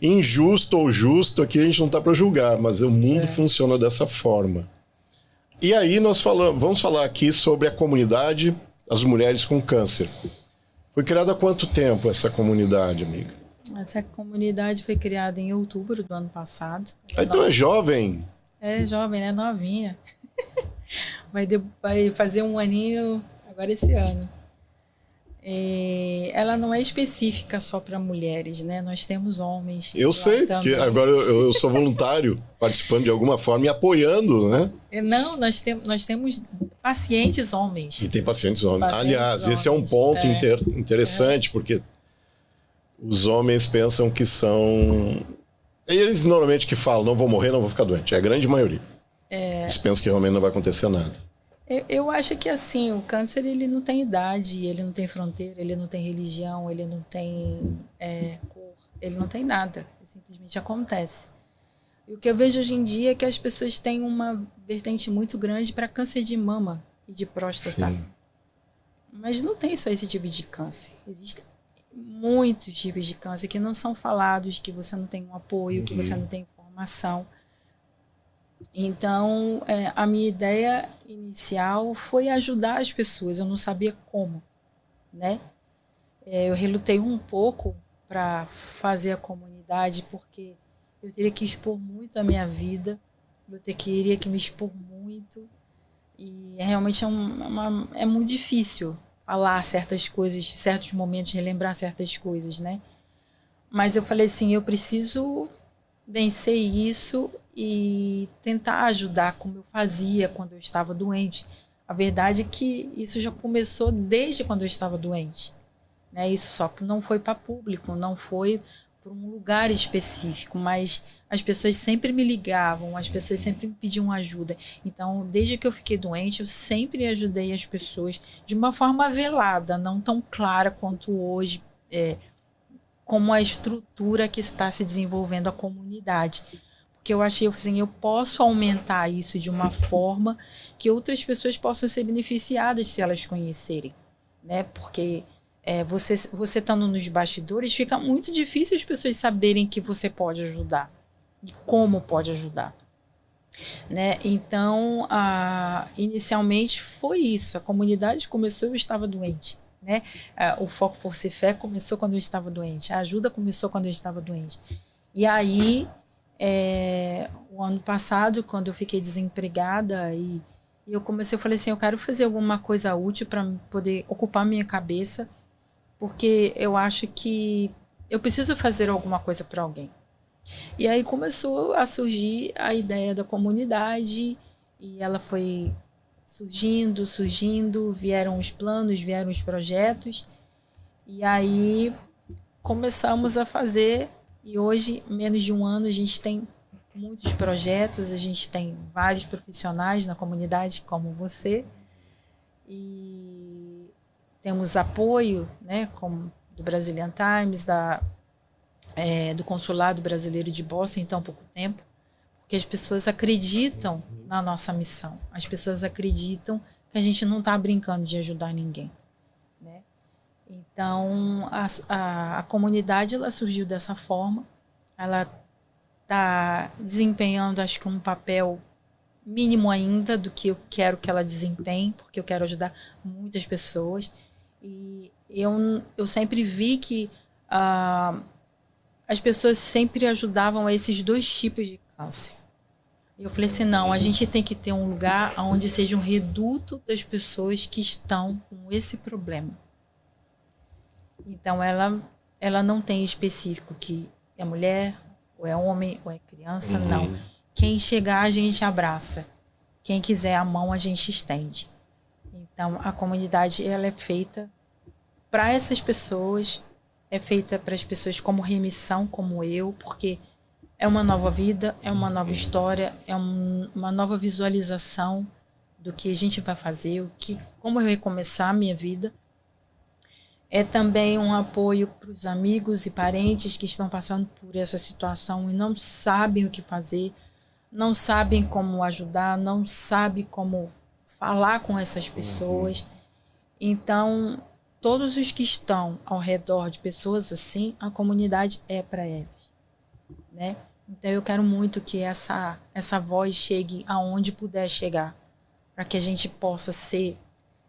injusto ou justo, aqui a gente não está para julgar, mas o mundo funciona dessa forma. E aí nós vamos falar aqui sobre a comunidade As Mulheres com Câncer. Foi criada há quanto tempo essa comunidade, amiga? Essa comunidade foi criada em outubro do ano passado. Então é jovem. É jovem, né? Novinha. Vai fazer um aninho agora esse ano. Ela não é específica só para mulheres, né? Nós temos homens. Eu sei, também. que agora eu sou voluntário, participando de alguma forma e apoiando, né? Não, nós temos pacientes homens. E tem pacientes homens. Pacientes Aliás, homens. esse é um ponto interessante, porque os homens pensam que são... Eles normalmente que falam, não vou morrer, não vou ficar doente. É a grande maioria. Eles pensam que realmente não vai acontecer nada. Eu acho que assim, o câncer ele não tem idade, ele não tem fronteira, ele não tem religião, ele não tem cor, ele não tem nada. Ele simplesmente acontece. E o que eu vejo hoje em dia é que as pessoas têm uma vertente muito grande para câncer de mama e de próstata. Sim. Mas não tem só esse tipo de câncer. Existem muitos tipos de câncer que não são falados, que você não tem um apoio, que você não tem informação. Então, a minha ideia inicial foi ajudar as pessoas. Eu não sabia como, né? Eu relutei um pouco para fazer a comunidade, porque eu teria que expor muito a minha vida, eu teria que me expor muito, e realmente é muito difícil falar certas coisas, certos momentos, relembrar certas coisas, né? Mas eu falei assim, eu preciso vencer isso e tentar ajudar como eu fazia quando eu estava doente. A verdade é que isso já começou desde quando eu estava doente, né? Isso só que não foi para público, não foi para um lugar específico, mas as pessoas sempre me ligavam, as pessoas sempre me pediam ajuda. Então, desde que eu fiquei doente, eu sempre ajudei as pessoas de uma forma velada, não tão clara quanto hoje, como a estrutura que está se desenvolvendo a comunidade. Porque eu achei assim, eu posso aumentar isso de uma forma que outras pessoas possam ser beneficiadas se elas conhecerem, né? Porque você estando nos bastidores, fica muito difícil as pessoas saberem que você pode ajudar e como pode ajudar, né? Então, inicialmente foi isso. A comunidade começou, eu estava doente, né? O Foco Força e Fé começou quando eu estava doente. A ajuda começou quando eu estava doente. E aí, o ano passado, quando eu fiquei desempregada e eu falei assim, eu quero fazer alguma coisa útil para poder ocupar minha cabeça, porque eu acho que eu preciso fazer alguma coisa para alguém. E aí começou a surgir a ideia da comunidade e ela foi surgindo, vieram os planos, vieram os projetos e aí começamos a fazer e hoje, menos de um ano, a gente tem muitos projetos, a gente tem vários profissionais na comunidade como você e temos apoio, né, como do Brazilian Times, do Consulado Brasileiro de Boston em tão pouco tempo, porque as pessoas acreditam na nossa missão, as pessoas acreditam que a gente não está brincando de ajudar ninguém, né? Então, a comunidade ela surgiu dessa forma, ela está desempenhando, acho que um papel mínimo ainda do que eu quero que ela desempenhe, porque eu quero ajudar muitas pessoas, e eu sempre vi que as pessoas sempre ajudavam a esses dois tipos de câncer. Eu falei assim, não, a gente tem que ter um lugar onde seja um reduto das pessoas que estão com esse problema. Então, ela não tem específico que é mulher, ou é homem, ou é criança, não. Quem chegar, a gente abraça. Quem quiser a mão, a gente estende. Então, a comunidade ela é feita para essas pessoas, é feita para as pessoas como remissão, como eu, porque é uma nova vida, é uma nova história, é uma nova visualização do que a gente vai fazer, como eu recomeçar a minha vida. É também um apoio para os amigos e parentes que estão passando por essa situação e não sabem o que fazer, não sabem como ajudar, não sabem como falar com essas pessoas. Então, todos os que estão ao redor de pessoas assim, a comunidade é para elas, né? Então, eu quero muito que essa voz chegue aonde puder chegar, para que a gente possa ser,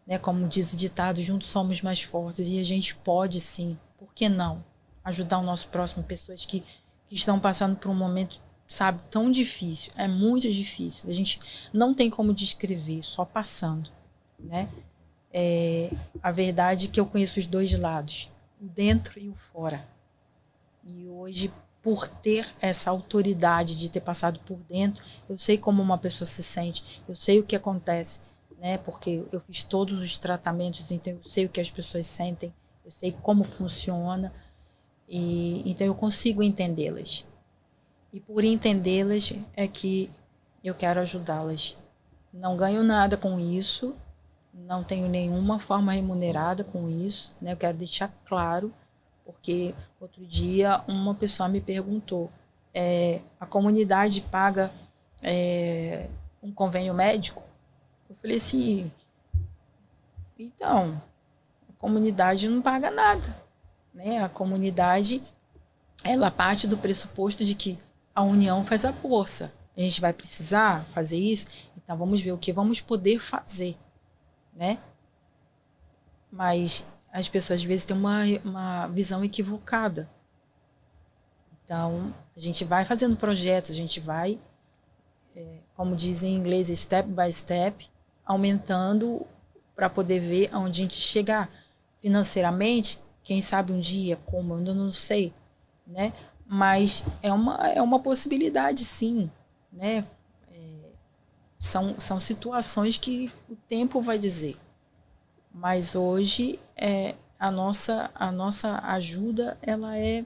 né, como diz o ditado, juntos somos mais fortes, e a gente pode sim, por que não, ajudar o nosso próximo, pessoas que estão passando por um momento, sabe, tão difícil, é muito difícil, a gente não tem como descrever, só passando, né? A verdade é que eu conheço os dois lados, o dentro e o fora, e hoje, por ter essa autoridade de ter passado por dentro, eu sei como uma pessoa se sente, eu sei o que acontece, né? Porque eu fiz todos os tratamentos, então eu sei o que as pessoas sentem, eu sei como funciona, e então eu consigo entendê-las. E por entendê-las é que eu quero ajudá-las. Não ganho nada com isso, não tenho nenhuma forma remunerada com isso, né? Eu quero deixar claro, porque outro dia uma pessoa me perguntou, a comunidade paga um convênio médico? Eu falei assim, então, a comunidade não paga nada, né? A comunidade, ela parte do pressuposto de que a união faz a força. A gente vai precisar fazer isso, então vamos ver o que vamos poder fazer, né? Mas as pessoas às vezes têm uma visão equivocada. Então, a gente vai fazendo projetos, a gente vai, como dizem em inglês, step by step, aumentando para poder ver aonde a gente chegar. Financeiramente, quem sabe um dia, como, eu ainda não sei, né? Mas é uma possibilidade, sim, né? São situações que o tempo vai dizer. Mas hoje a nossa ajuda, ela é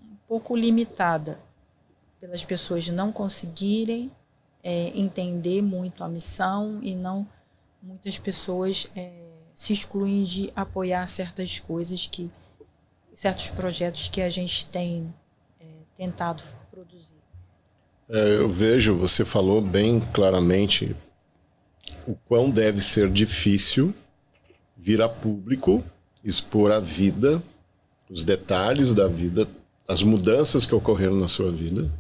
um pouco limitada pelas pessoas não conseguirem entender muito a missão, e muitas pessoas se excluem de apoiar certas coisas, certos projetos que a gente tem tentado produzir. Eu vejo, você falou bem claramente o quão deve ser difícil vir a público, expor a vida, os detalhes da vida, as mudanças que ocorreram na sua vida.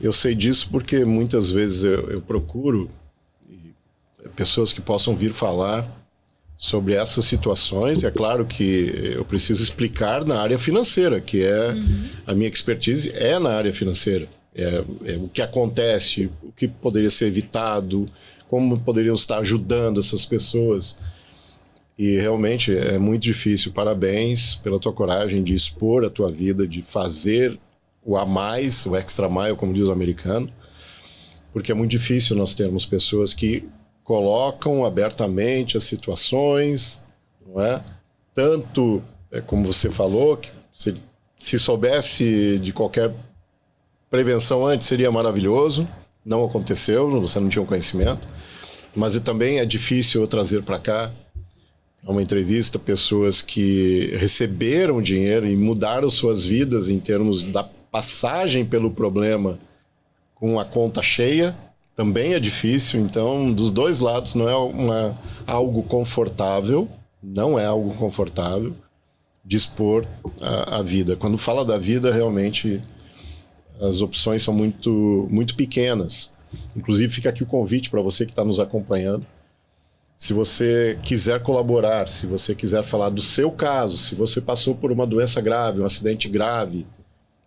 Eu sei disso porque muitas vezes eu procuro pessoas que possam vir falar sobre essas situações. E é claro que eu preciso explicar na área financeira, que é a minha expertise na área financeira. É o que acontece, o que poderia ser evitado, como poderíamos estar ajudando essas pessoas. E realmente é muito difícil. Parabéns pela tua coragem de expor a tua vida, de fazer o a mais, o extra mile, como diz o americano, porque é muito difícil nós termos pessoas que colocam abertamente as situações, não é? Tanto, como você falou, que se soubesse de qualquer prevenção antes seria maravilhoso, não aconteceu, você não tinha o conhecimento, mas também é difícil eu trazer para cá, uma entrevista, pessoas que receberam dinheiro e mudaram suas vidas em termos da passagem pelo problema com a conta cheia, também é difícil. Então, dos dois lados, não é algo confortável, não é algo confortável de expor a vida. Quando fala da vida, realmente as opções são muito, muito pequenas. Inclusive, fica aqui o convite para você que está nos acompanhando. Se você quiser colaborar, se você quiser falar do seu caso, se você passou por uma doença grave, um acidente grave,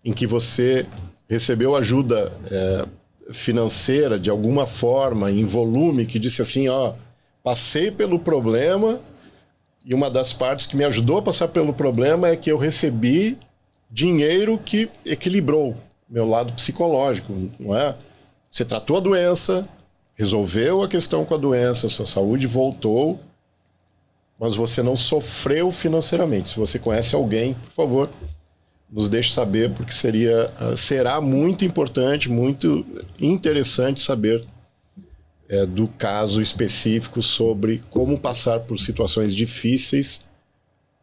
em que você recebeu ajuda financeira de alguma forma, em volume, que disse assim, passei pelo problema, e uma das partes que me ajudou a passar pelo problema é que eu recebi dinheiro que equilibrou meu lado psicológico, não é? Você tratou a doença, resolveu a questão com a doença, sua saúde voltou, mas você não sofreu financeiramente. Se você conhece alguém, por favor, nos deixe saber, porque será muito importante, muito interessante saber do caso específico sobre como passar por situações difíceis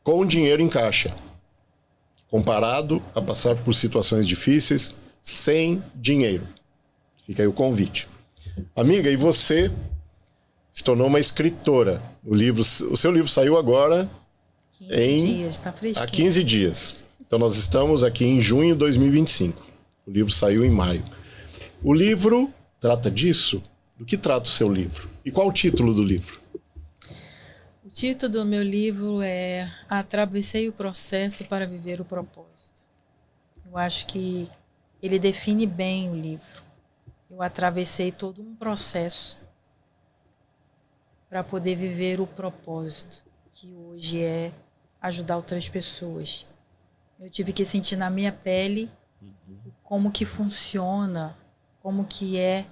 com dinheiro em caixa, comparado a passar por situações difíceis sem dinheiro. Fica aí o convite. Amiga, e você se tornou uma escritora. O seu livro saiu agora 15 dias, tá fresquinho. Há 15 dias. Então nós estamos aqui em junho de 2025. O livro saiu em maio. O livro trata disso? Do que trata o seu livro? E qual o título do livro? O título do meu livro é Atravessei o Processo para Viver o Propósito. Eu acho que ele define bem o livro. Eu atravessei todo um processo para poder viver o propósito, que hoje é ajudar outras pessoas. Eu tive que sentir na minha pele como que funciona, como que é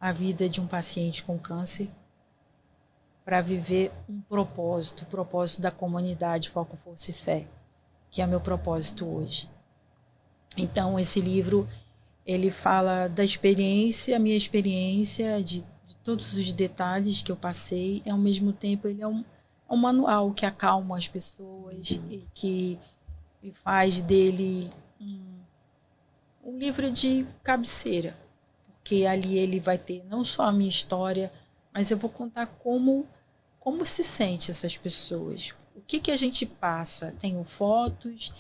a vida de um paciente com câncer, para viver um propósito, o propósito da comunidade Foco, Força e Fé, que é o meu propósito hoje. Então, esse livro, ele fala da experiência, a minha experiência, de todos os detalhes que eu passei, e ao mesmo tempo ele é um manual que acalma as pessoas e que faz dele um livro de cabeceira, porque ali ele vai ter não só a minha história, mas eu vou contar como se sente essas pessoas, o que a gente passa. Tenho fotos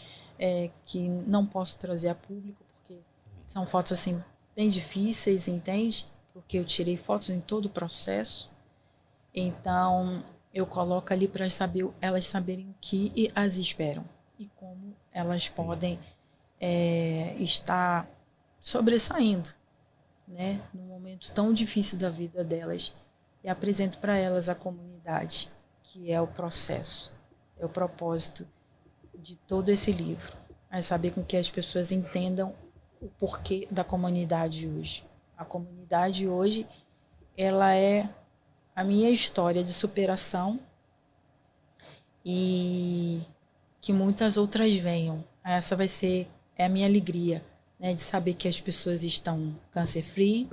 que não posso trazer a público, porque são fotos assim bem difíceis, entende? Porque eu tirei fotos em todo o processo. Então, eu coloco ali para elas saberem o que as esperam e como elas podem estar sobressaindo, né, num momento tão difícil da vida delas. E apresento para elas a comunidade, que é o processo, é o propósito de todo esse livro. É saber com que as pessoas entendam o porquê da comunidade hoje. A comunidade hoje, ela é a minha história de superação e que muitas outras venham. Essa é a minha alegria, né, de saber que as pessoas estão cancer-free,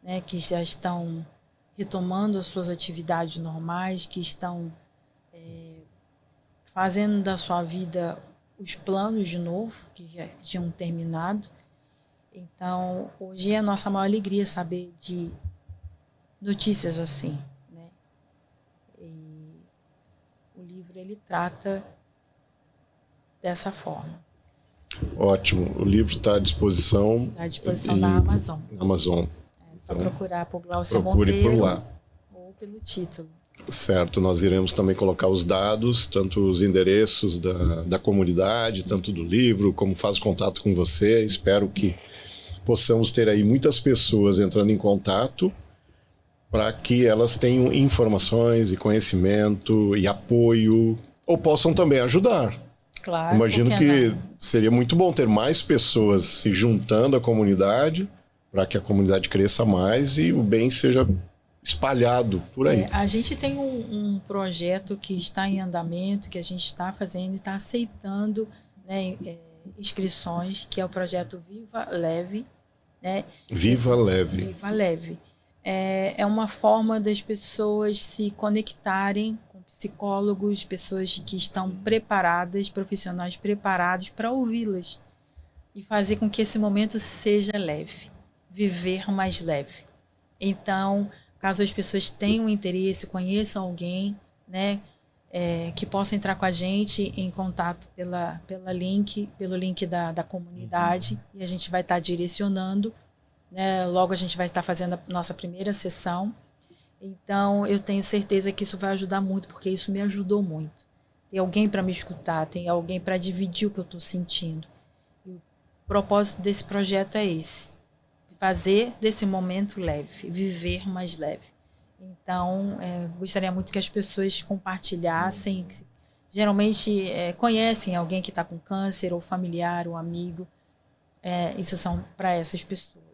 né, que já estão retomando as suas atividades normais, que estão fazendo da sua vida os planos de novo, que já tinham terminado. Então, hoje é a nossa maior alegria saber de notícias assim, né? E o livro, ele trata dessa forma. Ótimo. O livro está à disposição. Está à disposição da Amazon. Amazon. É só procurar por Glaucia Procure Monteiro, por lá. ou pelo título. Certo, nós iremos também colocar os dados, tanto os endereços da comunidade, tanto do livro, como faz contato com você. Espero que possamos ter aí muitas pessoas entrando em contato para que elas tenham informações e conhecimento e apoio, ou possam também ajudar. Claro. Imagino que não? seria muito bom ter mais pessoas se juntando à comunidade para que a comunidade cresça mais e o bem seja espalhado por aí. A gente tem um projeto que está em andamento, que a gente está fazendo e está aceitando, né, inscrições, que é o projeto Viva Leve. Né? Viva Leve. Viva Leve. É uma forma das pessoas se conectarem com psicólogos, pessoas que estão preparadas, profissionais preparados para ouvi-las e fazer com que esse momento seja leve, viver mais leve. Então, caso as pessoas tenham interesse, conheçam alguém, né, que possa entrar com a gente em contato pelo link da comunidade, e a gente vai estar direcionando, né, logo a gente vai estar fazendo a nossa primeira sessão. Então, eu tenho certeza que isso vai ajudar muito, porque isso me ajudou muito. Tem alguém para me escutar, tem alguém para dividir o que eu estou sentindo. E o propósito desse projeto é esse: fazer desse momento leve, viver mais leve. Então, gostaria muito que as pessoas compartilhassem. Geralmente conhecem alguém que está com câncer, ou familiar, ou amigo. Isso são para essas pessoas.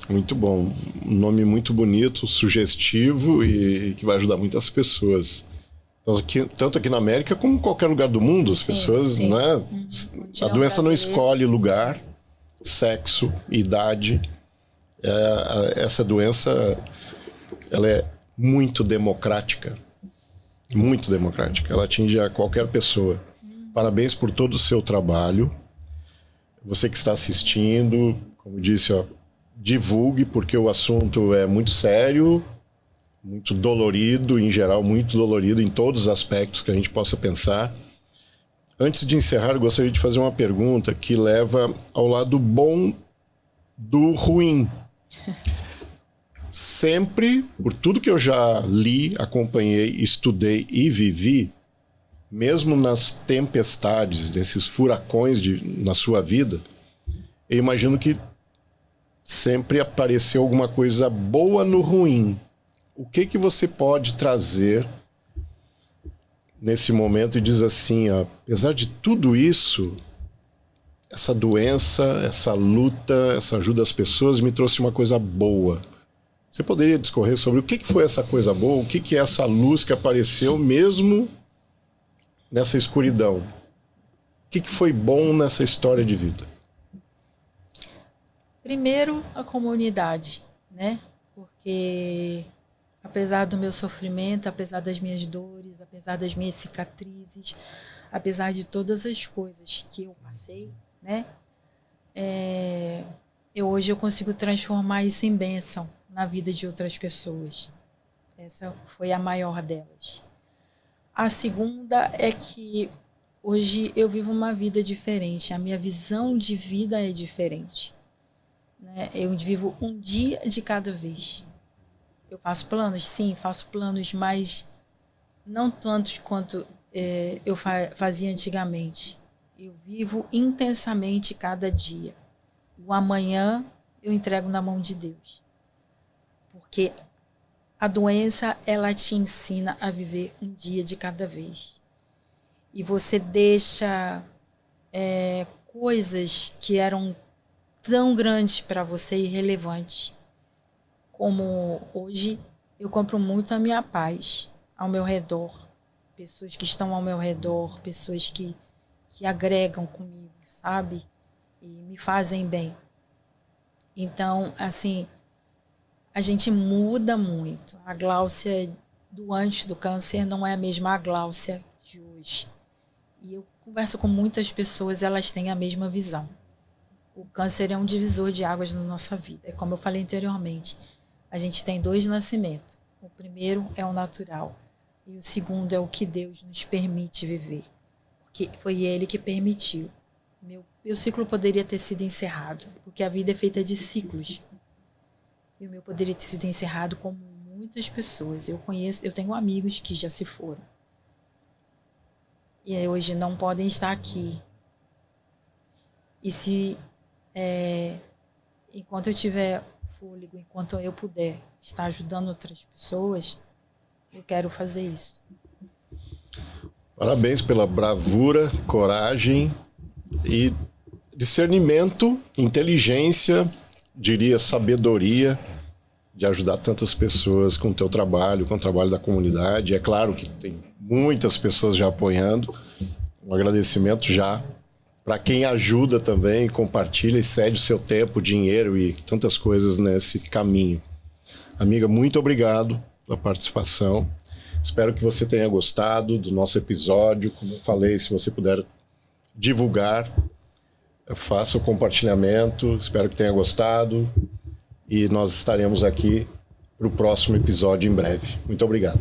Muito bom. Um nome muito bonito, sugestivo e que vai ajudar muitas pessoas. Tanto aqui na América como em qualquer lugar do mundo. As pessoas, né? A doença não escolhe lugar, sexo, idade. Essa doença, ela é muito democrática. Muito democrática. Ela atinge a qualquer pessoa. Parabéns por todo o seu trabalho. Você que está assistindo, como disse, ó, divulgue, porque o assunto é muito sério, muito dolorido, em geral, muito dolorido em todos os aspectos que a gente possa pensar. Antes de encerrar, eu gostaria de fazer uma pergunta que leva ao lado bom do ruim. Sempre, por tudo que eu já li, acompanhei, estudei e vivi, mesmo nas tempestades, nesses furacões na sua vida, eu imagino que sempre apareceu alguma coisa boa no ruim. O que você pode trazer nesse momento e diz assim, ó, apesar de tudo isso, essa doença, essa luta, essa ajuda às pessoas me trouxe uma coisa boa. Você poderia discorrer sobre o que foi essa coisa boa, o que é essa luz que apareceu mesmo nessa escuridão? O que foi bom nessa história de vida? Primeiro, a comunidade, né? Porque apesar do meu sofrimento, apesar das minhas dores, apesar das minhas cicatrizes, apesar de todas as coisas que eu passei, né? Hoje eu consigo transformar isso em bênção na vida de outras pessoas. Essa foi a maior delas. A segunda é que hoje eu vivo uma vida diferente, a minha visão de vida é diferente. Né? Eu vivo um dia de cada vez. Eu faço planos, sim, faço planos, mas não tantos quanto eu fazia antigamente. Eu vivo intensamente cada dia. O amanhã eu entrego na mão de Deus. Porque a doença, ela te ensina a viver um dia de cada vez. E você deixa coisas que eram tão grandes para você, irrelevantes. Como hoje, eu compro muito a minha paz ao meu redor. Pessoas que estão ao meu redor, pessoas que agregam comigo, sabe? E me fazem bem. Então, assim, a gente muda muito. A Gláucia do antes do câncer não é a mesma Gláucia de hoje. E eu converso com muitas pessoas, elas têm a mesma visão. O câncer é um divisor de águas na nossa vida. Como eu falei anteriormente, a gente tem 2 nascimentos. O primeiro é o natural e o segundo é o que Deus nos permite viver. Porque foi Ele que permitiu. Meu ciclo poderia ter sido encerrado, porque a vida é feita de ciclos. E o meu poderia ter sido encerrado como muitas pessoas. Eu tenho amigos que já se foram. E hoje não podem estar aqui. E se enquanto eu tiver fôlego, enquanto eu puder estar ajudando outras pessoas, eu quero fazer isso. Parabéns pela bravura, coragem e discernimento, inteligência, diria sabedoria, de ajudar tantas pessoas com o teu trabalho, com o trabalho da comunidade. É claro que tem muitas pessoas já apoiando. Um agradecimento já para quem ajuda também, compartilha e cede o seu tempo, dinheiro e tantas coisas nesse caminho. Amiga, muito obrigado pela participação. Espero que você tenha gostado do nosso episódio. Como eu falei, se você puder divulgar, faça o compartilhamento. Espero que tenha gostado. E nós estaremos aqui para o próximo episódio em breve. Muito obrigado.